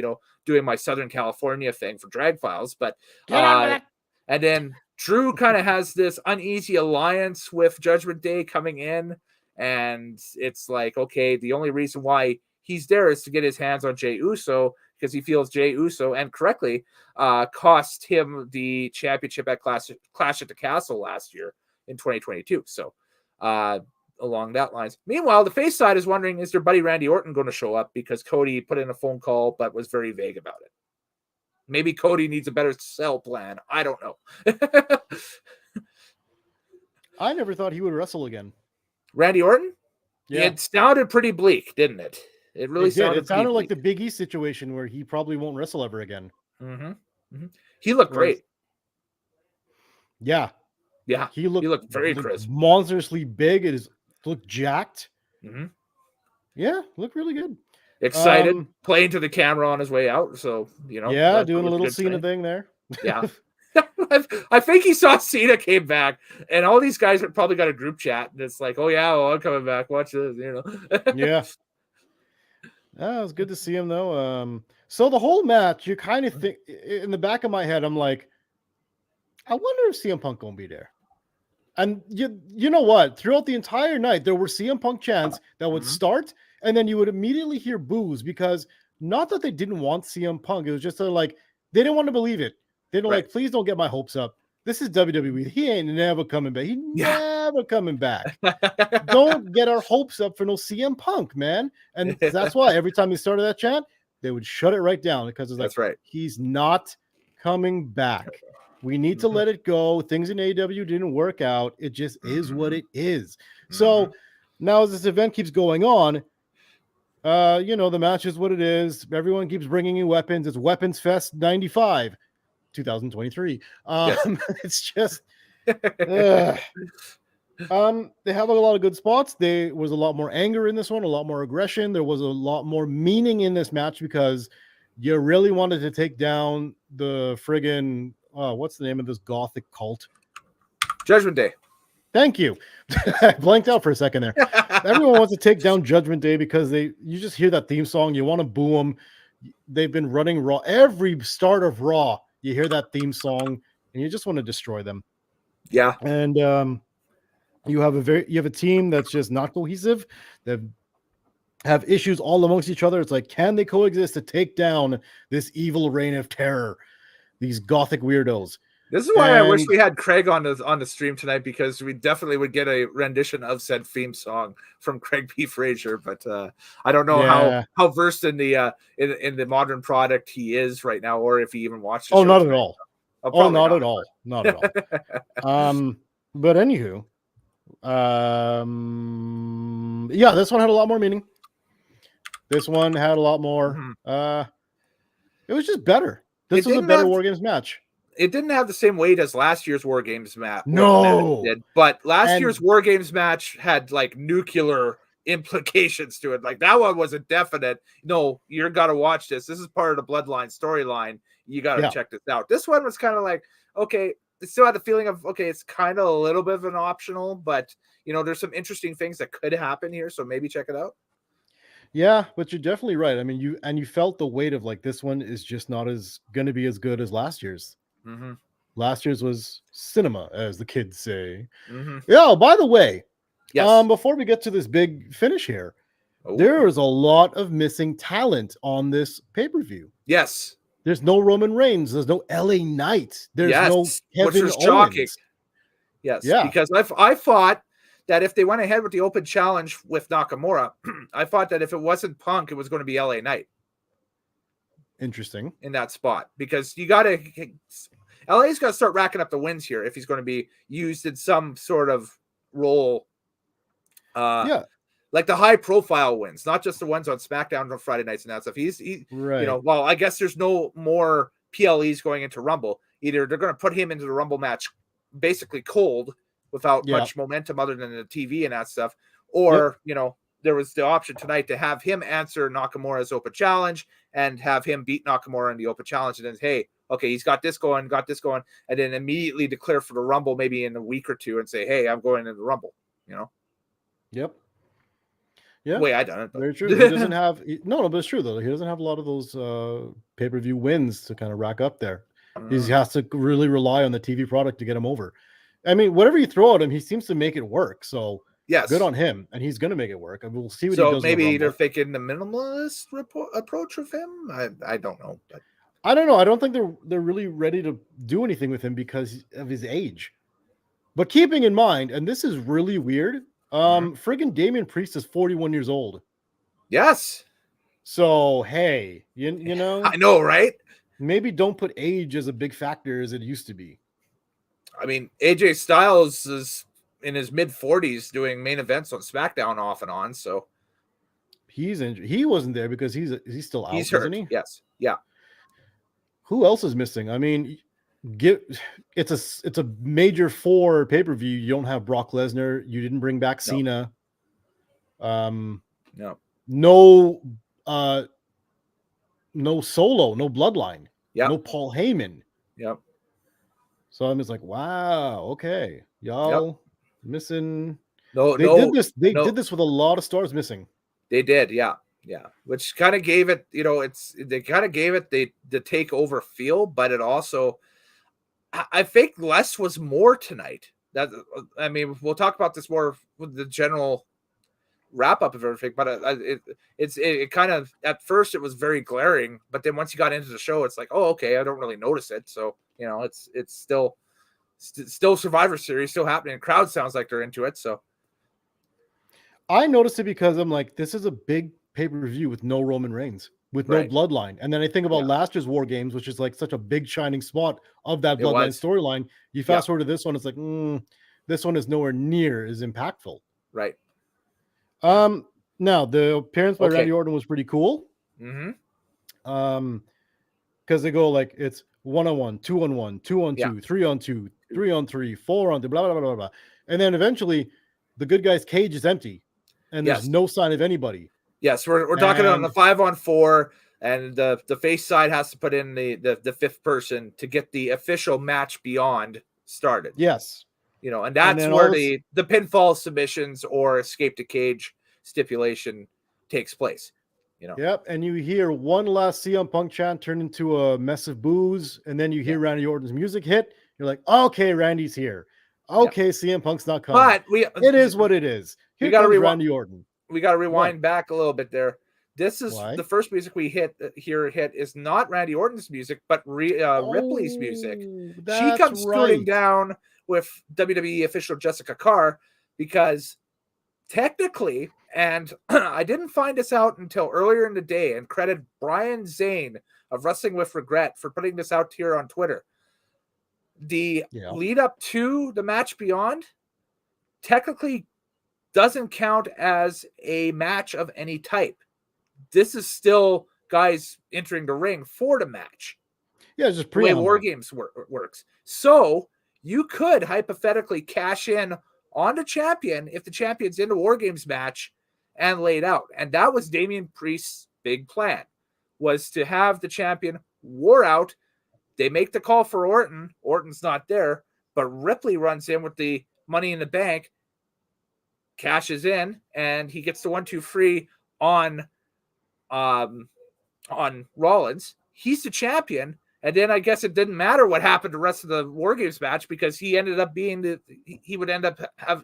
doing my Southern California thing for Drag Files. But and then Drew kind of has this uneasy alliance with Judgment Day coming in. And it's like, okay, the only reason why he's there is to get his hands on Jey Uso because he feels Jey Uso, and correctly, cost him the championship at Clash at the Castle last year in 2022. So along that lines. Meanwhile, the face side is wondering, is their buddy Randy Orton going to show up? Because Cody put in a phone call but was very vague about it. Maybe Cody needs a better sell plan. I don't know. I never thought he would wrestle again. Randy Orton? Yeah. It sounded pretty bleak, didn't it? It really sounded. It sounded like the Big E situation where he probably won't wrestle ever again. He looked great. Yeah. Yeah. He looked very crisp. Monstrously big. It looked jacked. Yeah, looked really good. Excited, playing to the camera on his way out. So, Yeah, doing a little Cena thing there. Yeah. I think he saw Cena came back, and all these guys probably got a group chat, and it's like, oh yeah, well, I'm coming back. Watch this, Yeah. It was good to see him though. So the whole match, you kind of think in the back of my head, I'm like, I wonder if CM Punk gonna be there. And you know what? Throughout the entire night, there were CM Punk chants that would start, and then you would immediately hear boos because not that they didn't want CM Punk, it was just like they didn't want to believe it. They don't like, please don't get my hopes up. This is WWE. He ain't never coming back. Never coming back. Don't get our hopes up for no CM Punk, man. And that's why every time they started that chant, they would shut it right down because it's like, that's right. He's not coming back. We need to let it go. Things in AEW didn't work out. It just is what it is. So now as this event keeps going on, the match is what it is. Everyone keeps bringing in weapons. It's Weapons Fest 95. 2023. It's just they have a lot of good spots. There was a lot more anger in this one, a lot more aggression. There was a lot more meaning in this match because you really wanted to take down the friggin' what's the name of this gothic cult? Judgment Day. Thank you. I blanked out for a second there. Everyone wants to take down Judgment Day because you just hear that theme song, you want to boo them. They've been running Raw. Every start of Raw, you hear that theme song and you just want to destroy them. Yeah. And you have a team that's just not cohesive. They have issues all amongst each other. It's like, can they coexist to take down this evil reign of terror? These gothic weirdos. This is why I wish we had Craig on the stream tonight, because we definitely would get a rendition of said theme song from CraigPFraser. But I don't know how versed in the modern product he is right now, or if he even watched the show not tonight. at all. Oh, not at all. Not at all. But anywho, yeah, this one had a lot more meaning. This one had a lot more. It was just better. This was a better War Games match. It didn't have the same weight as last year's War Games match. No, did, but last year's War Games match had like nuclear implications to it. Like that one was a definite. No, you're gotta watch this. This is part of the Bloodline storyline. You gotta check this out. This one was kind of like, okay, it still had the feeling of, okay, it's kind of a little bit of an optional, but you know, there's some interesting things that could happen here, so maybe check it out. Yeah, but you're definitely right. I mean, you felt the weight of like, this one is just not as going to be as good as last year's. Last year's was cinema, as the kids say. Yeah. By the way, before we get to this big finish here, there is a lot of missing talent on this pay-per-view. Yes. There's no Roman Reigns. There's no LA Knight. There's no Kevin which was shocking. Yes. Yeah. Because I thought that if they went ahead with the open challenge with Nakamura, I thought that if it wasn't Punk, it was going to be LA Knight. Interesting. In that spot, because you got to, LA's got to start racking up the wins here if he's going to be used in some sort of role. Like the high profile wins, not just the ones on SmackDown on Friday nights and that stuff. You know, well, I guess there's no more PLEs going into Rumble. Either they're going to put him into the Rumble match basically cold without much momentum other than the TV and that stuff, or you know, there was the option tonight to have him answer Nakamura's open challenge and have him beat Nakamura in the open challenge, and then, hey, okay, he's got this going, and then immediately declare for the Rumble maybe in a week or two and say, hey, I'm going into the Rumble, you know? Yep. Yeah. The way I done it. But. Very true. He doesn't have, no, but it's true though. He doesn't have a lot of those pay-per-view wins to kind of rack up there. He has to really rely on the TV product to get him over. I mean, whatever you throw at him, he seems to make it work. So yes, good on him, and he's going to make it work. And we'll see what he does. So maybe they're thinking the minimalist approach of him. I don't know. But. I don't know. I don't think they're really ready to do anything with him because of his age. But keeping in mind, and this is really weird, friggin' Damian Priest is 41 years old. Yes. So hey, you know, I know, right? Maybe don't put age as a big factor as it used to be. I mean, AJ Styles is in his mid-40s doing main events on SmackDown off and on, so he's injured. He wasn't there because he's still out, he's hurt. Isn't he? Yes. Yeah. Who else is missing? I mean, it's a major 4 pay-per-view. You don't have Brock Lesnar. You didn't bring back Cena. No Solo, no Bloodline. Yeah. No Paul Heyman. Yep. So I'm just like, wow, okay, y'all missing. They did this with a lot of stars missing. They did, yeah. Which kind of gave it, you know, they kind of gave it the takeover feel, but it also, I think less was more tonight. That, I mean, we'll talk about this more with the general wrap up of everything, but it kind of, at first it was very glaring, but then once you got into the show, it's like, oh, okay, I don't really notice it. So, you know, it's still Survivor Series still happening. Crowd sounds like they're into it. So I noticed it because I'm like, this is a big pay-per-view with no Roman Reigns, with no Bloodline. And then I think about last year's War Games, which is like such a big shining spot of that Bloodline storyline. You fast forward to this one, it's like, this one is nowhere near as impactful. Right. Now the appearance by Randy Orton was pretty cool. Because they go like, it's 1-on-1, 2-on-1, 2-on-2, 3-on-2, 3-on-3, 4-on-2, blah, blah, blah, blah. And then eventually the good guy's cage is empty and there's no sign of anybody. Yes, we're talking on the 5-on-4, and the face side has to put in the fifth person to get the official match beyond started. Yes. You know, and that's where the pinfall submissions or escape to cage stipulation takes place. You know. Yep, and you hear one last CM Punk chant turn into a mess of booze, and then you hear Randy Orton's music hit. You're like, okay, Randy's here. Okay, CM Punk's not coming. But it is what it is. Here comes Randy Orton. We got to rewind back a little bit there. This is Why? the first music we hit is not Randy Orton's music, but Ripley's music. She comes scooting down with WWE official Jessica Carr because technically, and I didn't find this out until earlier in the day, and credit Brian Zane of Wrestling with Regret for putting this out here on Twitter. The lead up to the match beyond technically doesn't count as a match of any type. This is still guys entering the ring for the match. Yeah, just the way War Games works. So you could hypothetically cash in on the champion if the champion's in the War Games match and laid out. And that was Damian Priest's big plan, was to have the champion war out. They make the call for Orton. Orton's not there, but Ripley runs in with the Money in the Bank, cashes in, and he gets the 1-2 free on Rollins. He's the champion, and then I guess it didn't matter what happened the rest of the War Games match because he ended up being he would end up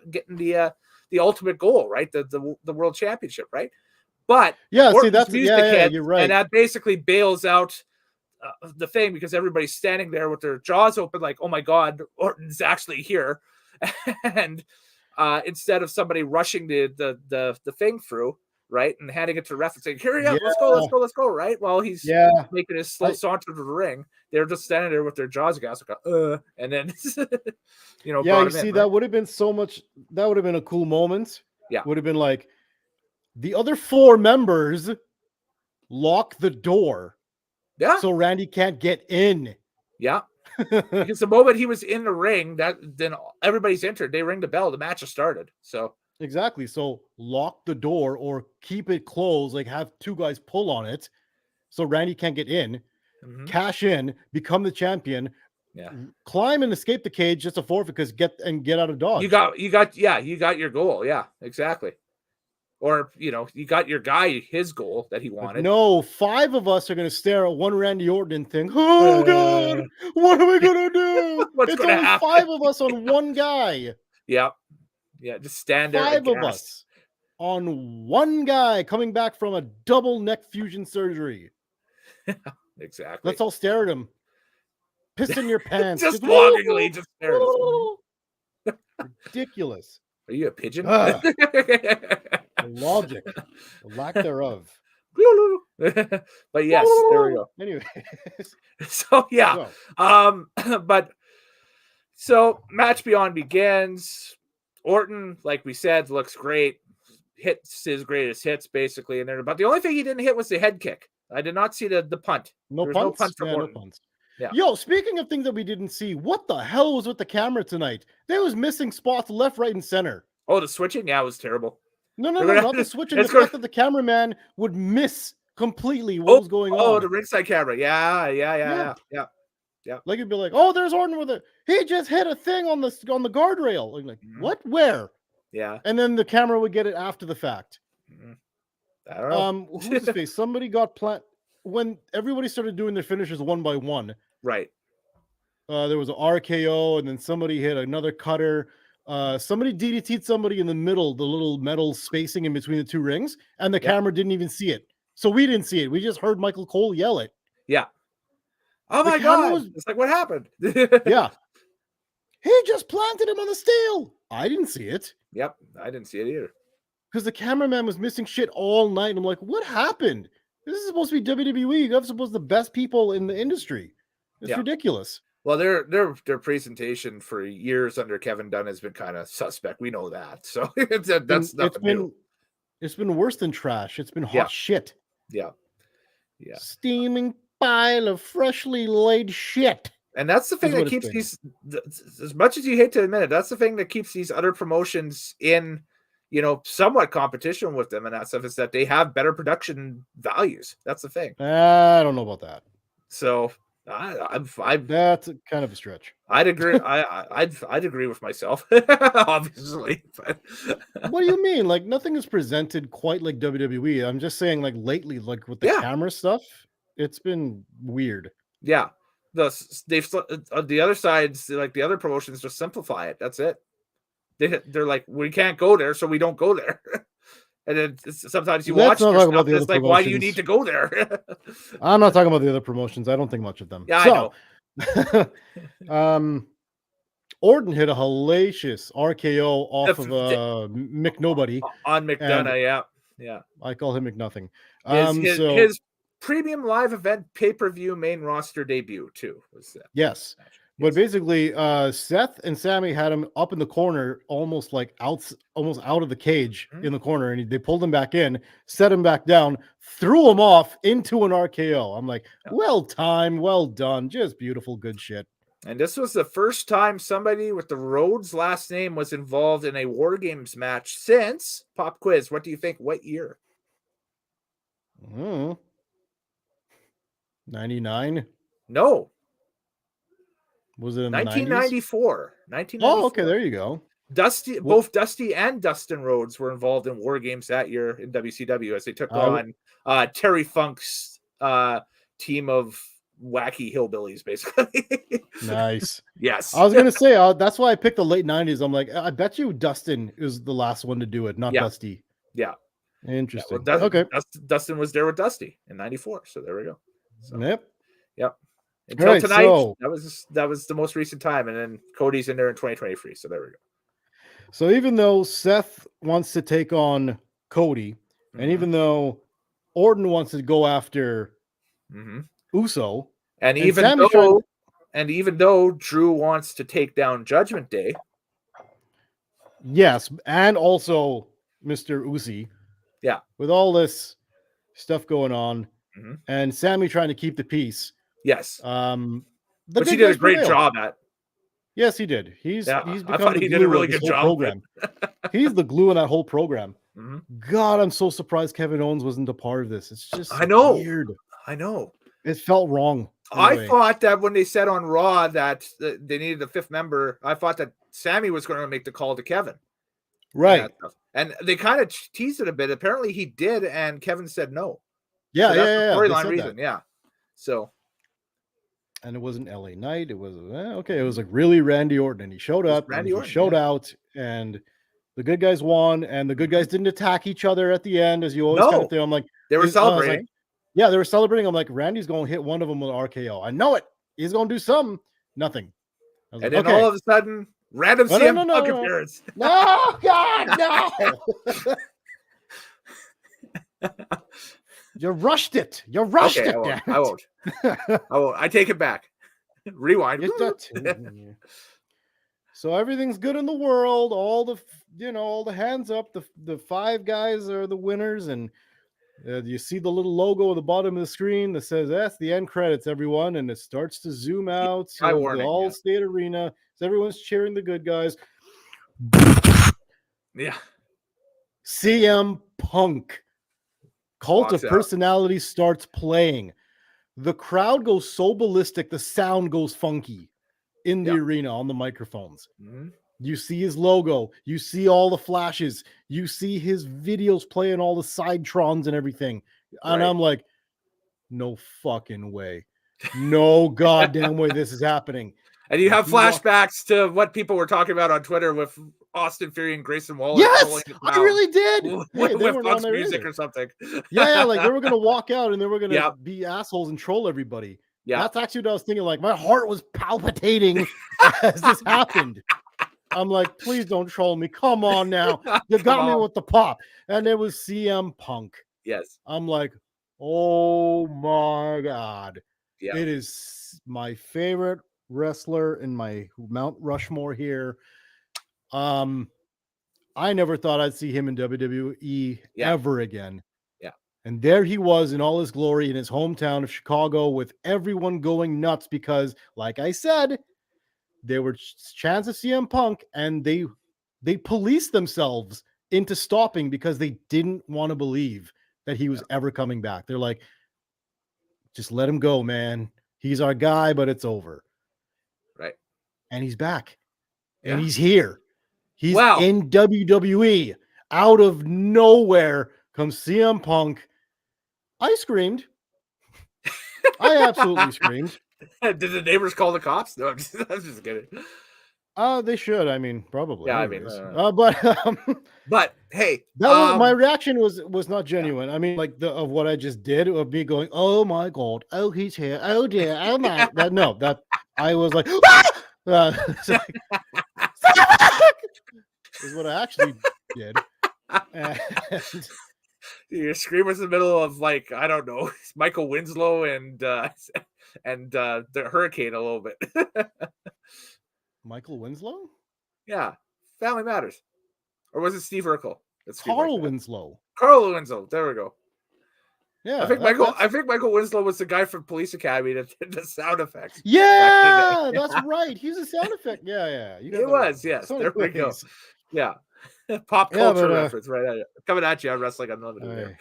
getting the ultimate goal, right? The world championship, right? But Orton's that's music you're right, and that basically bails out the thing because everybody's standing there with their jaws open, like, "Oh my God, Orton's actually here," and instead of somebody rushing the thing through, right, and handing it to the ref and saying, "Hurry up, let's go," right? While he's making his slow saunter to the ring, they're just standing there with their jaws against, like, and then you see, that would have been so much. That would have been a cool moment. Yeah, would have been like the other 4 members lock the door. Yeah, so Randy can't get in. Yeah. Because the moment he was in the ring, then everybody's entered. They ring the bell. The match has started. So exactly. So lock the door or keep it closed. Like have 2 guys pull on it, so Randy can't get in. Cash in, become the champion. Climb and escape the cage just a forfeit because get out of Dodge. You got your goal. Yeah, exactly. Or, you got your guy, his goal that he wanted. No, 5 of us are going to stare at one Randy Orton thing. Oh, God, what are we going to do? What's it's only happen? 5 of us on one guy. Yeah. Yeah, just stand there. 5 of us on one guy coming back from a double neck fusion surgery. Exactly. Let's all stare at him. Piss in your pants. just longingly, just stare at him. Ridiculous. Are you a pigeon? The logic, the lack thereof. But yes, there we go. Anyways, so yeah, but so match beyond begins. Orton, like we said, looks great. Hits his greatest hits basically in there. But the only thing he didn't hit was the head kick. I did not see the punt. No punt for Orton. No punts. Yeah. Yo, speaking of things that we didn't see, what the hell was with the camera tonight? There was missing spots left, right, and center. Oh, the switching? Yeah, it was terrible. No, not the switching. The fact that the cameraman would miss completely what was going on. Oh, the ringside camera. Yeah. Like it'd be like, oh, there's Orton with it. He just hit a thing on the guardrail. Like, what? Where? Yeah. And then the camera would get it after the fact. I don't know. Who's his face? Somebody got when everybody started doing their finishes one by one. Right. There was an RKO, and then somebody hit another cutter. Somebody DDT'd somebody in the middle, the little metal spacing in between the 2 rings, and the camera didn't even see it. So we didn't see it. We just heard Michael Cole yell it. Yeah. Oh my God. It's like, what happened? Yeah. He just planted him on the steel. I didn't see it. Yep. I didn't see it either. Because the cameraman was missing shit all night. And I'm like, what happened? This is supposed to be WWE. You have supposed to be the best people in the industry. It's ridiculous. Well, their presentation for years under Kevin Dunn has been kind of suspect. We know that. So that's nothing new. It's been worse than trash. It's been hot shit. Yeah. Steaming pile of freshly laid shit. And that's the thing that keeps these, as much as you hate to admit it, that's the thing that keeps these other promotions in, somewhat competition with them and that stuff, is that they have better production values. That's the thing. I don't know about that. So that's kind of a stretch. I'd agree. I'd agree with myself, obviously. But what do you mean? Like nothing is presented quite like WWE. I'm just saying, like lately, like with the camera stuff, it's been weird. Yeah, the other sides, like the other promotions, just simplify it. That's it. They're like, we can't go there, so we don't go there. And then sometimes you Let's watch not your talk about stuff, the and other it's like, why do you need promotions. to go there? I'm not talking about the other promotions. I don't think much of them. Yeah, I know. Orton hit a hellacious RKO off of Mick Nobody. on McDonough, yeah. I call him McNothing. His premium live event pay-per-view main roster debut too was that. Yes. But basically, Seth and Sammy had him up in the corner, almost out of the cage in the corner, and they pulled him back in, set him back down, threw him off into an RKO. I'm like, well timed, well done, just beautiful, good shit. And this was the first time somebody with the Rhodes last name was involved in a War Games match since Pop Quiz. What do you think? What year? 99? No. Was it in 1994? 1994. Oh, okay, there you go. Both Dusty and Dustin Rhodes were involved in War Games that year in WCW as they took on Terry Funk's team of wacky hillbillies, basically. Nice. Yes. I was gonna say that's why I picked the late 90s. I'm like, I bet you Dustin is the last one to do it, not Dusty. Yeah. Interesting. Yeah, well, okay. Dustin was there with Dusty in 94, so there we go. So, yep. Until tonight, that was the most recent time, and then Cody's in there in 2023. So there we go. So even though Seth wants to take on Cody, and even though Orton wants to go after Uso, and even though Drew wants to take down Judgment Day, yes, and also Mr. Uzi, with all this stuff going on, and Sammy trying to keep the peace. Yes. But he did a great job at. Yes, he did. He's become I thought he did a really good job. Program. He's the glue in that whole program. God, I'm so surprised Kevin Owens wasn't a part of this. It's just weird. I know. It felt wrong. I thought that when they said on Raw that they needed a fifth member, I thought that Sammy was going to make the call to Kevin. Right. And they kind of teased it a bit. Apparently he did, and Kevin said no. Yeah, so that's the storyline reason. That. Yeah. So. And it wasn't LA Knight. It was okay. It was like really Randy Orton, and he showed up. Randy Orton showed out, and the good guys won. And the good guys didn't attack each other at the end, as you always kind of think. I'm like, they were celebrating. They were celebrating. I'm like, Randy's going to hit one of them with RKO. I know it. He's going to do something. Nothing. And then all of a sudden, random CM Punk appearance. No, God, no. You rushed it. You rushed it. I won't. I take it back. Rewind. So everything's good in the world. All the hands up. The five guys are the winners, and you see the little logo at the bottom of the screen that says that's the end credits, everyone, and it starts to zoom out. So the All-State Arena. So everyone's cheering the good guys. Yeah. CM Punk. Cult of Personality starts playing. The crowd goes so ballistic, the sound goes funky in the arena on the microphones. You see his logo. You see all the flashes. You see his videos playing all the sidetrons and everything. And I'm like, no fucking way. No goddamn way this is happening. And you have flashbacks to what people were talking about on Twitter with Austin Theory and Grayson Waller. Yes, I really did. With Punk's music or something. Yeah, like they were going to walk out and they were going to be assholes and troll everybody. Yeah, that's actually what I was thinking. Like my heart was palpitating as this happened. I'm like, please don't troll me. Come on now. You got me with the pop. And it was CM Punk. Yes. I'm like, oh my God. Yeah. It is my favorite wrestler in my Mount Rushmore here. I never thought I'd see him in WWE ever again. Yeah. And there he was in all his glory in his hometown of Chicago with everyone going nuts because, like I said, there were chants of CM Punk and they policed themselves into stopping because they didn't want to believe that he was ever coming back. They're like, just let him go, man. He's our guy, but it's over. Right. And he's back. And he's here. He's in WWE. Out of nowhere comes CM Punk. I screamed. I absolutely screamed. Did the neighbors call the cops? No, I'm just kidding. They should. I mean, probably. Yeah, Anyways. I mean, But hey, that was my reaction was not genuine. I mean, like of what I just did of me going, "Oh my god, oh he's here, oh dear, oh my." That I was like, it's like, is what I actually did. And your scream was in the middle of, like, I don't know, Michael Winslow and the Hurricane a little bit. Michael Winslow? Yeah, Family Matters, or was it Steve Urkel? Carl Winslow. Carl Winslow. There we go. Yeah, I think Michael Winslow was the guy from Police Academy that did the sound effects. Yeah, that's right. He's a sound effect. Yeah. It was, yes. There we go. Yeah. Pop culture reference right coming at you on Wrestling Unlimited.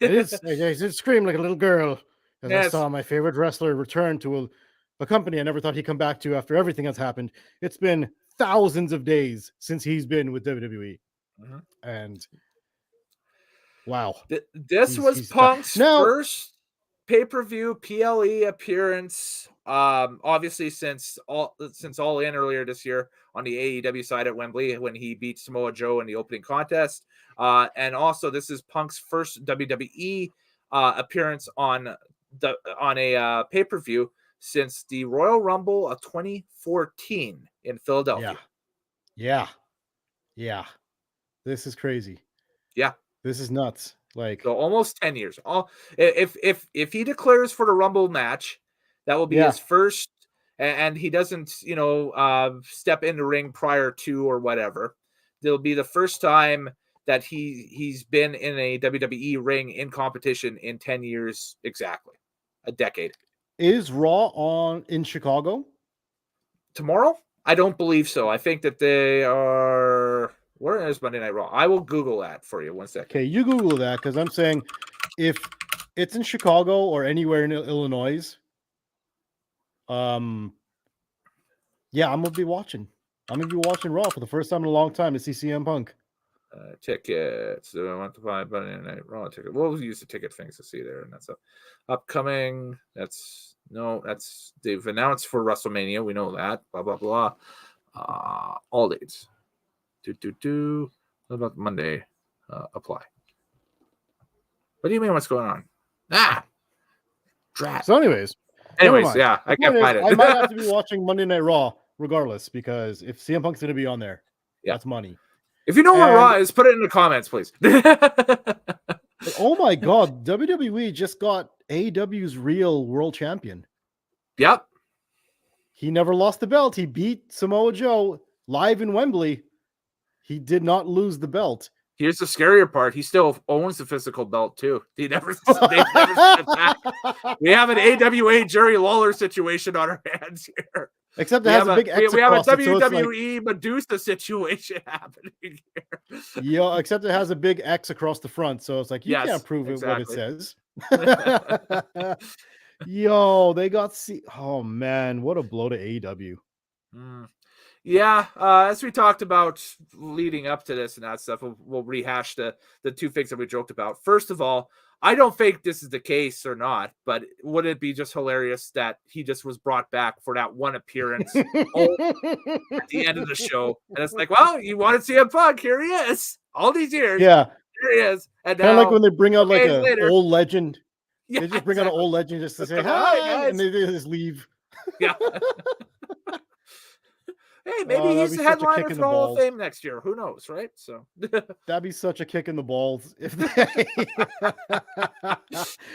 It screamed like a little girl as I saw my favorite wrestler return to a company I never thought he'd come back to after everything that's happened. It's been thousands of days since he's been with WWE. And wow. This was Punk's first pay-per-view PLE appearance. Obviously since All In earlier this year on the AEW side at Wembley when he beat Samoa Joe in the opening contest. And also this is Punk's first WWE appearance on a pay-per-view since the Royal Rumble of 2014 in Philadelphia. Yeah. This is crazy. Yeah. This is nuts. Like, so almost 10 years. If he declares for the Rumble match, that will be his first, and he doesn't, step in the ring prior to or whatever. It'll be the first time that he's been in a WWE ring in competition in 10 years exactly. A decade. Is Raw in Chicago tomorrow? I don't believe so. I think that they are. Where is Monday Night Raw? I will Google that for you. 1 second. Okay, you Google that, because I'm saying if it's in Chicago or anywhere in Illinois, I'm gonna be watching. I'm gonna be watching Raw for the first time in a long time to see CM Punk. Tickets. Do I want to buy Monday Night Raw ticket? We'll use the ticket things to see there, and that's upcoming. They've announced for WrestleMania. We know that. Blah blah blah. All dates. What about Monday? Apply. What do you mean? What's going on? Drat. So, anyways, yeah, I can't find it. I might have to be watching Monday Night Raw regardless, because if CM Punk's going to be on there, that's money. If you know where Raw is, put it in the comments, please. Oh my God, WWE just got AEW's real world champion. Yep. He never lost the belt. He beat Samoa Joe live in Wembley. He did not lose the belt. Here's the scarier part. He still owns the physical belt, too. They never sent it back. We have an AWA Jerry Lawler situation on our hands here. Except it has a big X we have a across it, WWE so Medusa situation happening here. Yeah, except it has a big X across the front. So it's like, you can't prove what it says. Yo, they got oh, man. What a blow to AEW. Yeah, as we talked about leading up to this and that stuff, we'll rehash the two things that we joked about. First of all, I don't think this is the case or not, but would it be just hilarious that he just was brought back for that one appearance at the end of the show? And it's like, well, you want to see CM Punk? Here he is. All these years. Yeah. Here he is. And kind of like when they bring out like an old legend. Yeah, they just bring out an old legend just to say hi, guys. And they just leave. Yeah. Hey, maybe he's the headliner for Hall of Fame next year. Who knows, right? So that'd be such a kick in the balls if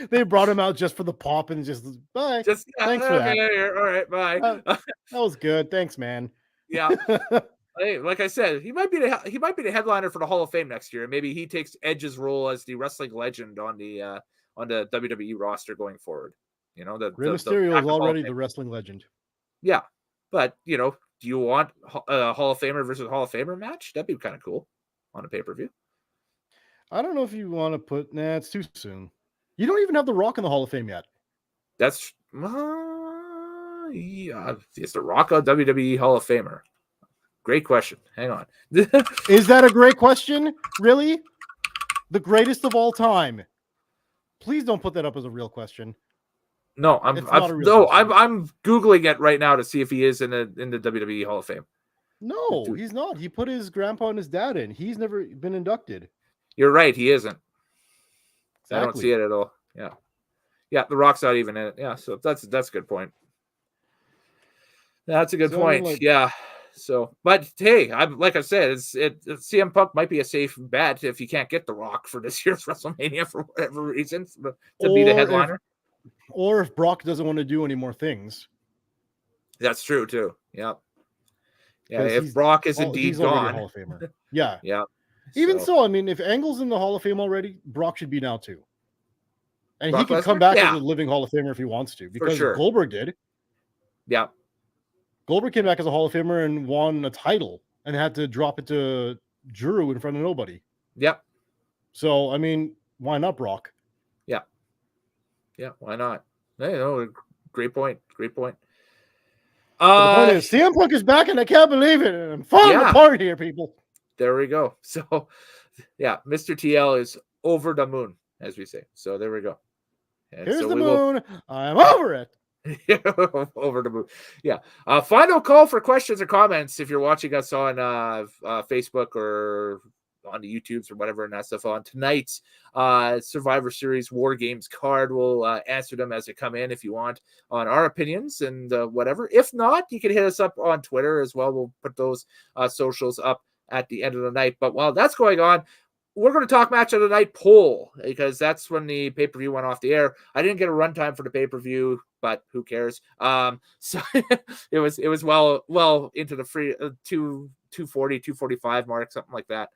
they brought him out just for the pop and just bye. Thanks for that. All right, bye. That was good. Thanks, man. Yeah. Hey, like I said, he might be the headliner for the Hall of Fame next year. Maybe he takes Edge's role as the wrestling legend on the WWE roster going forward. You know, Rey Mysterio is already the wrestling legend. Yeah, but do you want a Hall of Famer versus Hall of Famer match? That'd be kind of cool on a pay-per-view. I don't know if you want to put... it's too soon. You don't even have The Rock in the Hall of Fame yet. That's... Is The Rock a WWE Hall of Famer? Great question. Hang on. Is that a great question? Really? The greatest of all time? Please don't put that up as a real question. No, I'm Googling it right now to see if he is in the WWE Hall of Fame. No, he's not. He put his grandpa and his dad in. He's never been inducted. You're right. He isn't. Exactly. I don't see it at all. Yeah. Yeah. The Rock's not even in it. Yeah. So that's a good point. That's a good point. Yeah. So, but hey, like I said, CM Punk might be a safe bet if you can't get The Rock for this year's WrestleMania for whatever reason to be the headliner. Or if Brock doesn't want to do any more things. That's true too. Yeah. Yeah. If Brock is indeed he's gone, a Hall of Famer. Yeah. Yeah. Even so, I mean, if Angle's in the Hall of Fame already, Brock should be now too. And Brock he can come back as a living Hall of Famer if he wants to, because Goldberg did. Yeah. Goldberg came back as a Hall of Famer and won a title and had to drop it to Drew in front of nobody. Yep. So, I mean, why not Brock? Yeah. Yeah, why not? Great point. Great point. The point is, CM Punk is back and I can't believe it. And I'm falling apart here, people. There we go. So, yeah, Mr. TL is over the moon, as we say. So, there we go. And here's the moon. I'm over it. Over the moon. Yeah. Final call for questions or comments if you're watching us on Facebook or on the YouTubes or whatever and that stuff on tonight's Survivor Series War Games card. We'll answer them as they come in if you want on our opinions and whatever. If not, you can hit us up on Twitter as well. We'll put those socials up at the end of the night. But while that's going on, we're going to talk match of the night poll because that's when the pay-per-view went off the air. I didn't get a runtime for the pay-per-view, but who cares? So it was well into the free 240, 245 mark, something like that.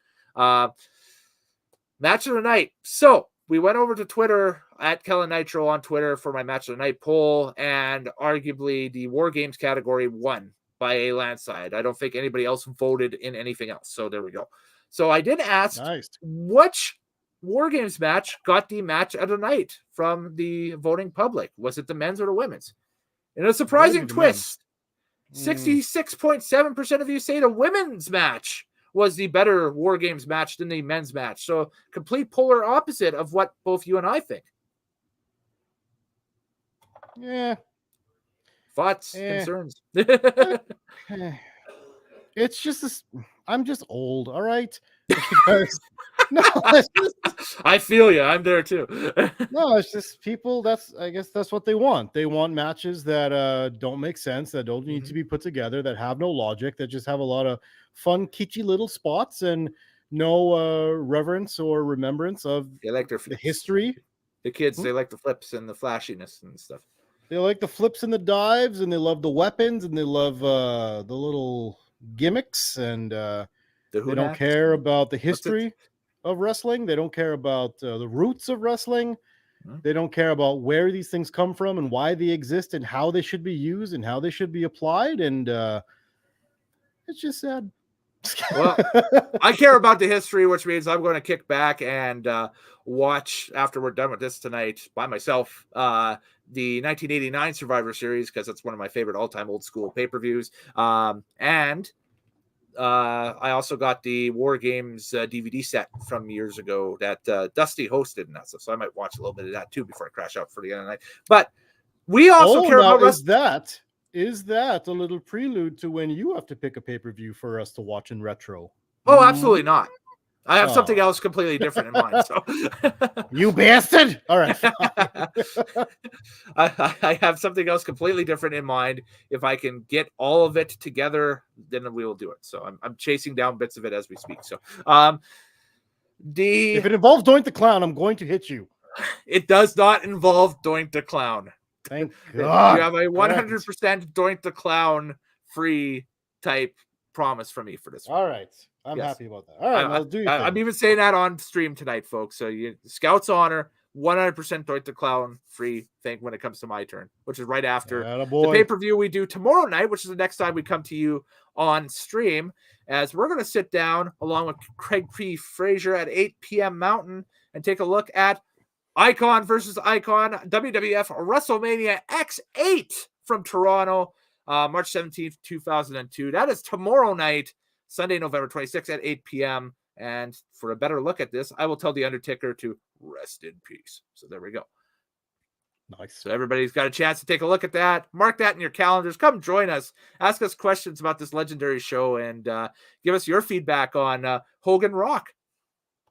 Match of the night. So we went over to Twitter at kellennitro on Twitter for my match of the night poll, and arguably the War Games category won by a landslide. I don't think anybody else voted in anything else. So there we go. So I did ask which War Games match got the match of the night from the voting public. Was it the men's or the women's? In a surprising twist, 66.7% of you say the women's match was the better War Games match than the men's match. So complete polar opposite of what both you and I think. Yeah. Thoughts, concerns? It's just this. I'm just old, all right? I feel you. I'm there too. No, it's just people. I guess that's what they want. They want matches that don't make sense, that don't need to be put together, that have no logic, that just have a lot of fun, kitschy little spots and no reverence or remembrance of the history. The kids, they like the flips and the flashiness and stuff. They like the flips and the dives, and they love the weapons, and they love the little gimmicks, and they don't care about the history of wrestling. They don't care about the roots of wrestling. They don't care about where these things come from and why they exist and how they should be used and how they should be applied. And it's just sad. Well, I care about the history, which means I'm going to kick back and watch after we're done with this tonight by myself the 1989 Survivor Series, because that's one of my favorite all-time old school pay-per-views. And I also got the War Games DVD set from years ago that Dusty hosted and that stuff. So I might watch a little bit of that too before I crash out for the end of the night. But we also care about Is that a little prelude to when you have to pick a pay-per-view for us to watch in retro? Oh, absolutely not. I have something else completely different in mind. So, you bastard! All right, I have something else completely different in mind. If I can get all of it together, then we will do it. So I'm chasing down bits of it as we speak. So, if it involves Doink the Clown, I'm going to hit you. It does not involve Doink the Clown. Thank God. You have a 100% Doink the Clown free type promise from me for this one. All right. I'm happy about that. All right, I'll do your thing. I'm even saying that on stream tonight, folks. So Scout's Honor, 100% Doink the Clown free thing when it comes to my turn, which is right after the pay-per-view we do tomorrow night, which is the next time we come to you on stream, as we're going to sit down along with CraigPFraser at 8 p.m. Mountain and take a look at Icon versus Icon WWF WrestleMania X8 from Toronto, March 17th, 2002. That is tomorrow night, Sunday, November 26th at 8 p.m. And for a better look at this, I will tell The Undertaker to rest in peace. So there we go. Nice. So everybody's got a chance to take a look at that. Mark that in your calendars. Come join us. Ask us questions about this legendary show and give us your feedback on Hogan Rock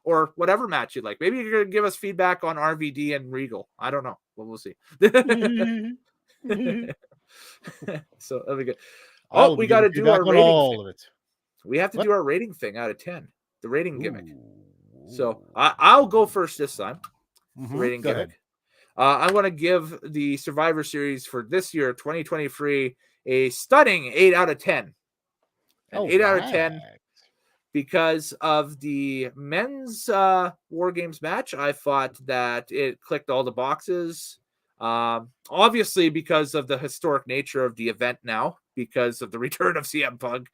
or whatever match you'd like. Maybe you're going to give us feedback on RVD and Regal. I don't know. Well, we'll see. So that'll be good. Oh, we got to do our rating. All of it. We have to do our rating thing out of 10. The rating gimmick. So I'll go first this time. Rating Go gimmick. I'm going to give the Survivor Series for this year, 2023, a stunning 8 out of 10. An 8 out of 10 because of the men's War Games match. I thought that it clicked all the boxes. Obviously, because of the historic nature of the event now, because of the return of CM Punk,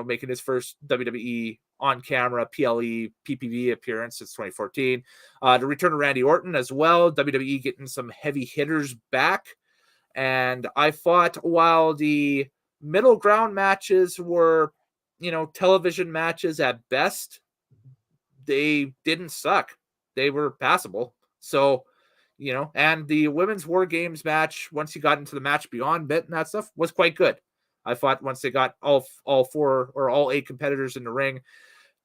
making his first WWE on-camera PLE PPV appearance since 2014. The return of Randy Orton as well. WWE getting some heavy hitters back. And I thought while the middle ground matches were, television matches at best, they didn't suck. They were passable. So, and the women's War Games match, once you got into the match beyond bit and that stuff, was quite good. I thought once they got all 4 or all 8 competitors in the ring,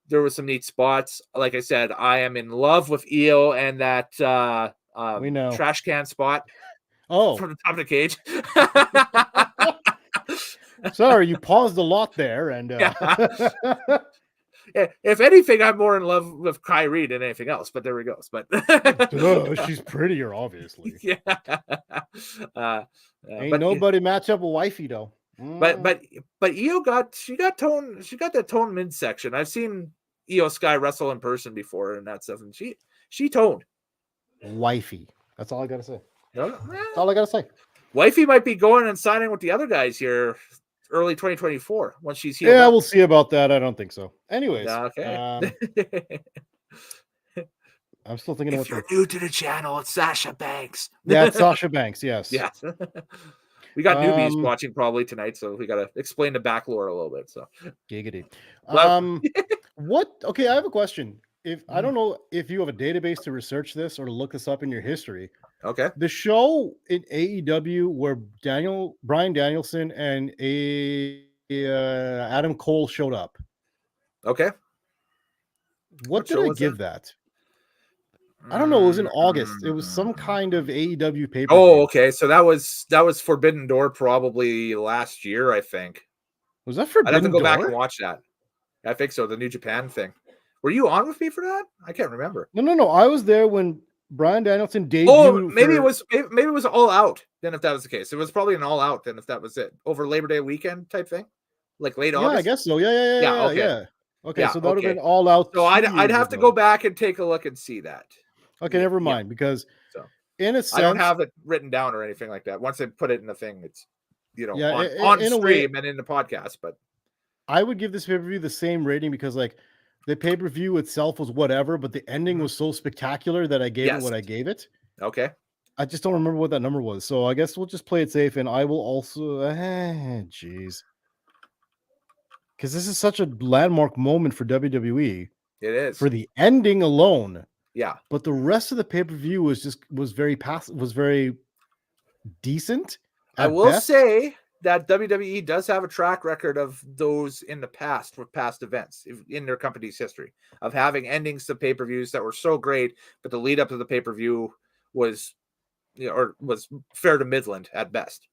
there was some neat spots. Like I said, I am in love with Io and that trash can spot. From the top of the cage. Sorry, you paused a lot there. And if anything, I'm more in love with Kyrie than anything else. But there we go. But she's prettier, obviously. Yeah. Ain't nobody match up with wifey though. But Io got tone. She got that tone midsection. I've seen Io Sky wrestle in person before and that stuff, and she toned. Wifey. That's all I gotta say. That's all I gotta say. Wifey might be going and signing with the other guys here early 2024 once she's healed. Yeah, we'll see about that. I don't think so. Anyways, okay. I'm still thinking. If you're new to the channel, it's Sasha Banks. Yeah, it's Sasha Banks. Yes. Yeah. We got newbies watching probably tonight, so we got to explain the back lore a little bit. So, giggity. What? Okay, I have a question. If I don't know if you have a database to research this or to look this up in your history. Okay. The show in AEW where Bryan Danielson and Adam Cole showed up. Okay. What did I give that? I don't know. It was in August. It was some kind of AEW paper. Oh, okay. So that was Forbidden Door probably last year, I think. Was that Forbidden Door? I'd have to go back and watch that. I think so. The New Japan thing. Were you on with me for that? I can't remember. No. I was there when Bryan Danielson debuted. Oh, maybe it was All Out. Then, if that was the case, it was probably an All Out. Then, if that was it, over Labor Day weekend type thing, like late August. Yeah, I guess so. Yeah. Okay. Okay, so that would have been All Out. So I'd have to go back and take a look and see that. Okay, never mind, because in a sense, I don't have it written down or anything like that. Once I put it in the thing, it's on stream way, and in the podcast. But I would give this pay-per-view the same rating because the pay-per-view itself was whatever, but the ending was so spectacular that I gave it what I gave it. Okay. I just don't remember what that number was. So I guess we'll just play it safe, and I will also jeez. Because this is such a landmark moment for WWE. It is. For the ending alone. Yeah. But the rest of the pay-per-view was very decent. I will say that WWE does have a track record of those in the past with past events in their company's history of having endings to pay-per-views that were so great, but the lead up to the pay-per-view was fair to midland at best.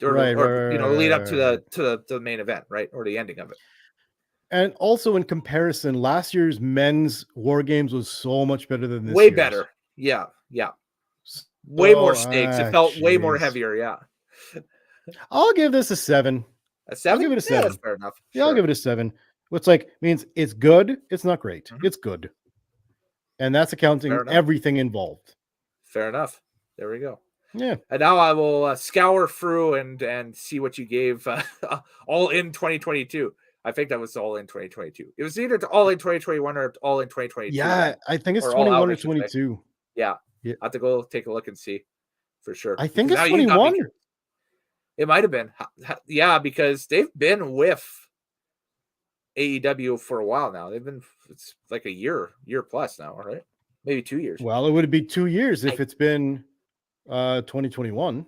Right, lead up to the main event, right? Or the ending of it. And also in comparison, last year's men's War Games was so much better than this year's. Way better. Yeah. Way more stakes. It felt way more heavier. Yeah. I'll give this a 7. A 7? I'll give it a 7. That's fair enough. Yeah, sure. I'll give it a 7. Which means it's good. It's not great. Mm-hmm. It's good. And that's accounting everything involved. Fair enough. There we go. Yeah. And now I will scour through and see what you gave All In 2022. I think that was All In 2022. It was either All In 2021 or All In 2022. Yeah, I think it's 21 or 22. Yeah. I have to go take a look and see for sure. I think it's 21. It might have been. Yeah, because they've been with AEW for a while now. It's like a year plus now, right? Maybe 2 years. Well, it would be 2 years if it's been 2021.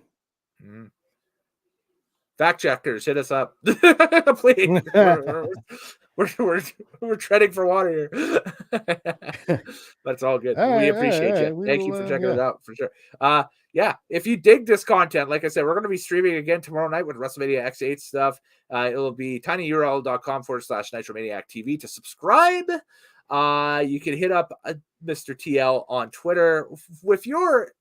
Fact checkers, hit us up, please. We're treading for water here, but it's all good. We appreciate you. Thank you for checking it out for sure. Yeah, if you dig this content, like I said, we're going to be streaming again tomorrow night with WrestleMania X8 stuff. It'll be tinyurl.com/Nitromaniac TV to subscribe. You can hit up Mr. TL on Twitter with your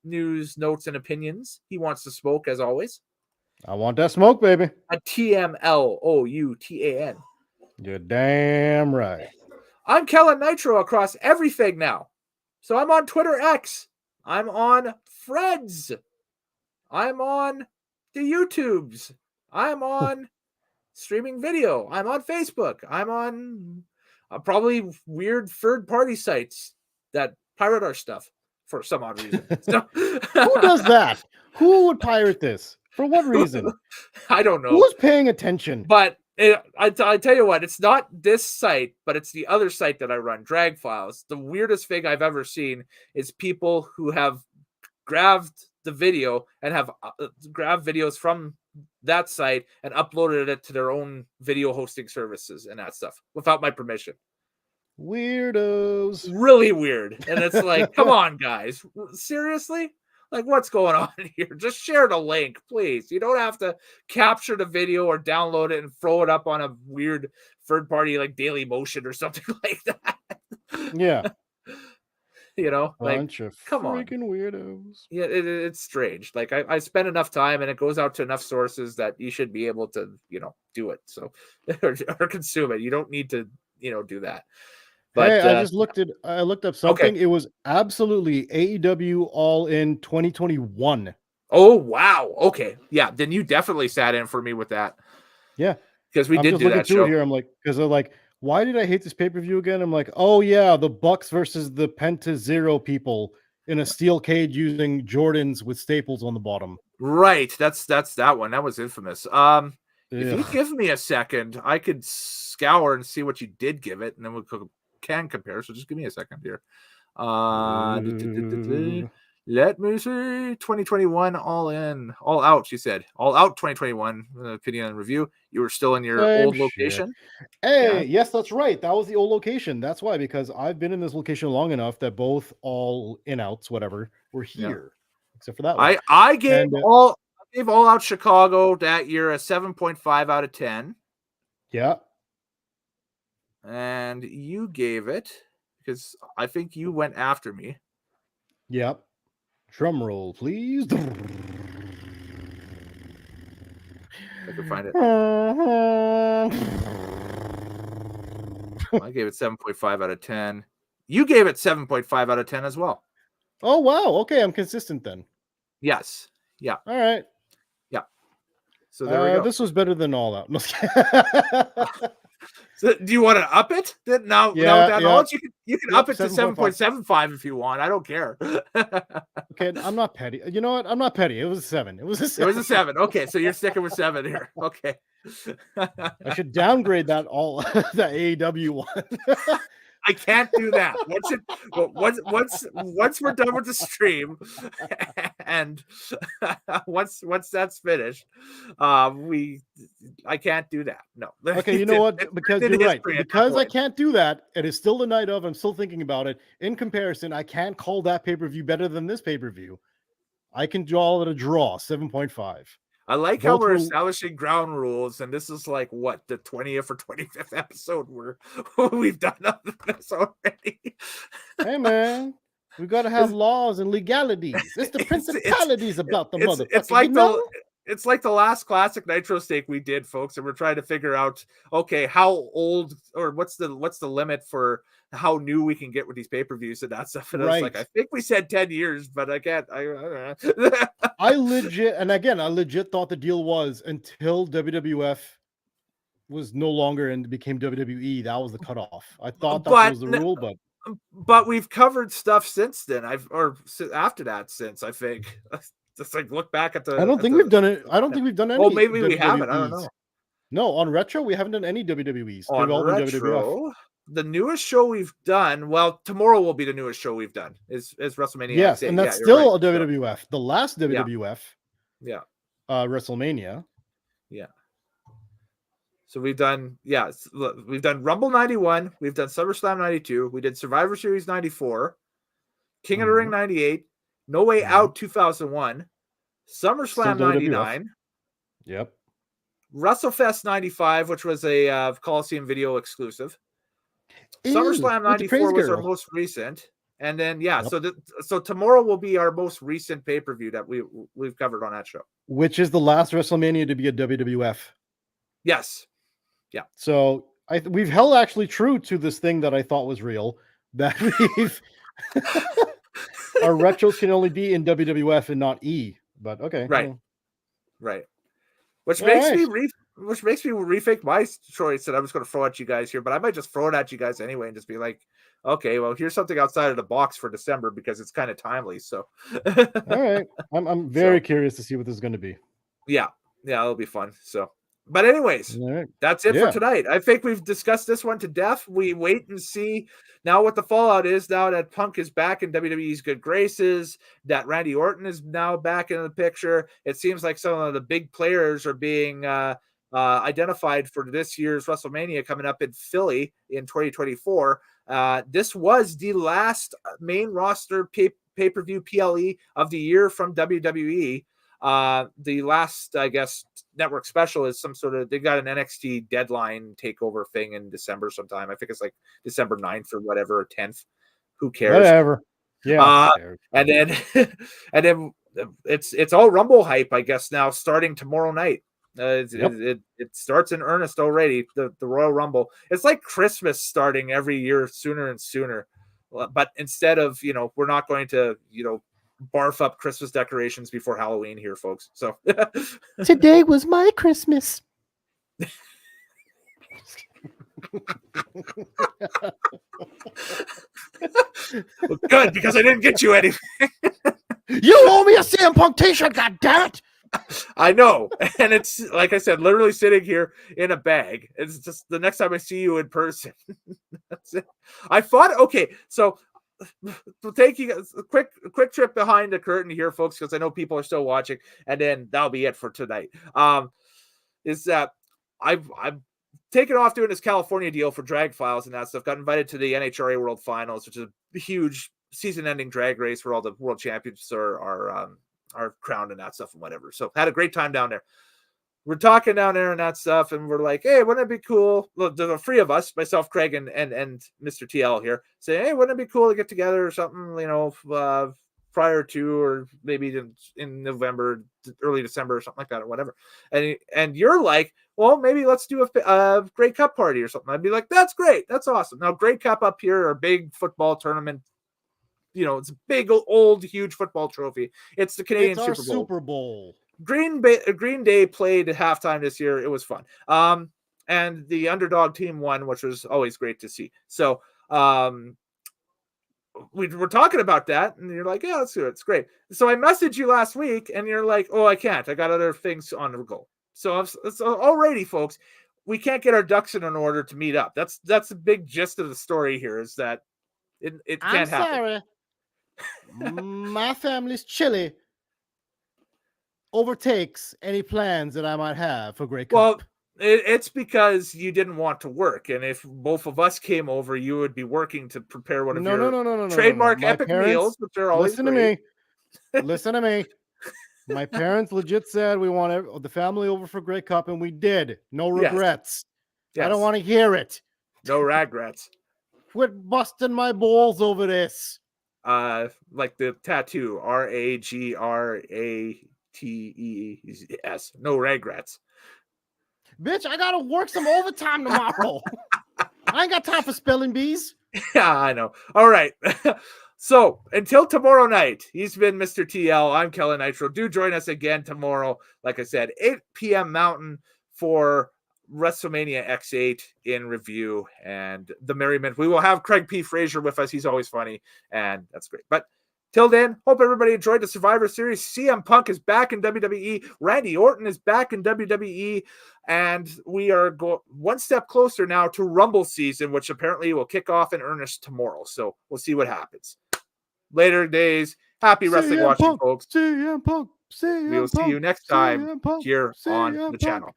news, notes, and opinions. He wants to smoke as always. I want that smoke, baby. A TMLoutan. You're damn right. I'm kellennitro across everything now. So I'm on Twitter X. I'm on Threads. I'm on the YouTubes. I'm on streaming video. I'm on Facebook. I'm on probably weird third-party sites that pirate our stuff for some odd reason. So, who does that? Who would pirate this? For what reason? I don't know. Who's paying attention? But I tell you what, it's not this site, but it's the other site that I run, Drag Files. The weirdest thing I've ever seen is people who have grabbed the video and have grabbed videos from that site and uploaded it to their own video hosting services and that stuff without my permission. Weirdos. Really weird. And it's like, come on, guys. Seriously? Like, what's going on here? Just share the link, please. You don't have to capture the video or download it and throw it up on a weird third party like Daily Motion or something like that. Yeah. You know, bunch like, of come on. freaking weirdos. Yeah, it's strange. Like, I spend enough time and it goes out to enough sources that you should be able to, do it. So, or consume it. You don't need to, do that. But hey, I looked up something. Okay. It was absolutely AEW All In 2021. Oh, wow. Okay. Yeah. Then you definitely sat in for me with that. Yeah. Because we did do that show. Here. I'm like, because they're like, why did I hate this pay-per-view again? I'm like, oh yeah, the Bucks versus the Penta Zero people in a steel cage using Jordans with staples on the bottom. Right. That's that one. That was infamous. If you give me a second, I could scour and see what you did give it, and then we can compare. So just give me a second here. Let me see. 2021 All Out, she said. All Out 2021 opinion and review. You were still in your old location. Hey, yes, that's right. That was the old location. That's why, because I've been in this location long enough that both All In Outs, whatever, were here. Except for that one. I gave All Out Chicago that year a 7.5 out of 10. Yeah. And you gave it, because I think you went after me. Yep. Drum roll, please. I can find it. I gave it 7.5 out of 10. You gave it 7.5 out of 10 as well. Oh, wow. Okay, I'm consistent then. Yes. Yeah. All right. Yeah. So there we go. This was better than All Out. So do you want to up it? Now with that knowledge, you can up it to 7.75 if you want. I don't care. Okay, I'm not petty. You know what? I'm not petty. It was a 7. It was a 7. It was a 7. Okay, so you're sticking with 7 here. Okay. I should downgrade that that AEW one. I can't do that. Once we're done with the stream, and once that's finished, I can't do that. No. Okay, you know what? Because you're right. Because I can't do that. It is still the night of. I'm still thinking about it. In comparison, I can't call that pay-per-view better than this pay-per-view. I can draw it a draw, 7.5. I like how we're establishing ground rules, and this is like what, the 20th or 25th episode we've done this already. Hey man, we gotta have laws and legalities. It's the principalities about the motherfucker. It's like the last classic NITROSTAKE we did, folks, and we're trying to figure out, okay, how old or what's the limit for how new we can get with these pay-per-views and that stuff. And I was like, I think we said 10 years, but I can't. I legit thought the deal was until WWF was no longer and became WWE. That was the cutoff. I thought that was the rule, but we've covered stuff since then. After that, I think. Just like look back at the. I don't think we've done it. I don't think we've done any. Oh, maybe we haven't. I don't know. No, on Retro we haven't done any WWEs. On Retro, the newest show we've done. Well, tomorrow will be the newest show we've done. Is WrestleMania? Yes, X8. and that's you're still right. a WWF. The last WWF, Yeah. WrestleMania. Yeah. So we've done, we've done Rumble 91, we've done SummerSlam 92, we did Survivor Series 94, King of the Ring 98, No Way Out 2001, SummerSlam 99, yep, WrestleFest 95, which was a Coliseum video exclusive. SummerSlam 94 was our most recent. And then, so tomorrow will be our most recent pay-per-view that we've covered on that show. Which is the last WrestleMania to be a WWF. Yes. Yeah. So we've held actually true to this thing that I thought was real, that we've our retros can only be in WWF and not E. But okay. Right. Right. Which makes me rethink my choice that I was going to throw at you guys here, but I might just throw it at you guys anyway and just be like, okay, well, here's something outside of the box for December because it's kind of timely. So, all right, I'm very curious to see what this is going to be. Yeah, it'll be fun. So, but anyways, that's it for tonight. I think we've discussed this one to death. We wait and see now what the fallout is now that Punk is back in WWE's good graces, that Randy Orton is now back in the picture. It seems like some of the big players are being identified for this year's WrestleMania coming up in Philly in 2024. This was the last main roster pay-per-view PLE of the year from WWE. The last, I guess, network special is some sort of, they got an NXT deadline takeover thing in December sometime. I think it's like December 9th or whatever, or 10th. Who cares? Whatever. Yeah. And then it's all Rumble hype, I guess, now starting tomorrow night. It starts in earnest already. The Royal Rumble. It's like Christmas starting every year sooner and sooner. But instead of, we're not going to, barf up Christmas decorations before Halloween here, folks. So today was my Christmas. Well, good, because I didn't get you anything. You owe me a CM Punk t-shirt, goddammit! I know. And it's, like I said, literally sitting here in a bag. It's just the next time I see you in person. That's it. I thought, okay, so we'll take you a quick trip behind the curtain here, folks, because I know people are still watching, and then that'll be it for tonight. Is that I've taken off doing this California deal for Drag Files and that stuff. Got invited to the NHRA World Finals, which is a huge season-ending drag race where all the world champions are crowned and that stuff and whatever. So had a great time down there. We're talking down there and that stuff, and we're like, hey, wouldn't it be cool? Look, the three of us, myself, Craig, and Mr. TL here, say, hey, wouldn't it be cool to get together or something, prior to, or maybe in November, early December or something like that, or whatever. And you're like, well, maybe let's do a Grey Cup party or something. I'd be like, that's great. That's awesome. Now, Grey Cup up here are big football tournament. It's a big, old, huge football trophy. It's the Canadian Super Bowl. Green Day played at halftime this year. It was fun. And the underdog team won, which was always great to see. So we were talking about that, and you're like, yeah, let's do it. It's great. So I messaged you last week, and you're like, oh, I can't. I got other things on the go. So already, folks, we can't get our ducks in an order to meet up. That's the big gist of the story here, is that it can't happen. Sorry. My family's chili overtakes any plans that I might have for Grey Cup. Well, it's because you didn't want to work, and if both of us came over, you would be working to prepare one of your trademark epic meals, which are always great. Listen to me. My parents legit said we want the family over for Grey Cup, and we did. No regrets. Yes. I don't want to hear it. No regrets. Quit busting my balls over this. Like the tattoo, RAGRATES. No regrets. Bitch, I gotta work some overtime tomorrow. I ain't got time for spelling bees. Yeah, I know. All right. So until tomorrow night, he's been Mr. TL. I'm Kellen Nitro. Do join us again tomorrow. Like I said, 8 p.m. Mountain for WrestleMania X8 in review and the merriment. We will have CraigPFraser with us. He's always funny, and that's great. But Till then, hope everybody enjoyed the Survivor Series. CM Punk is back in WWE. Randy Orton is back in WWE. And we are one step closer now to Rumble season, which apparently will kick off in earnest tomorrow. So we'll see what happens. Later days. Happy wrestling watching, folks. CM Punk. We will see you next time here on the channel.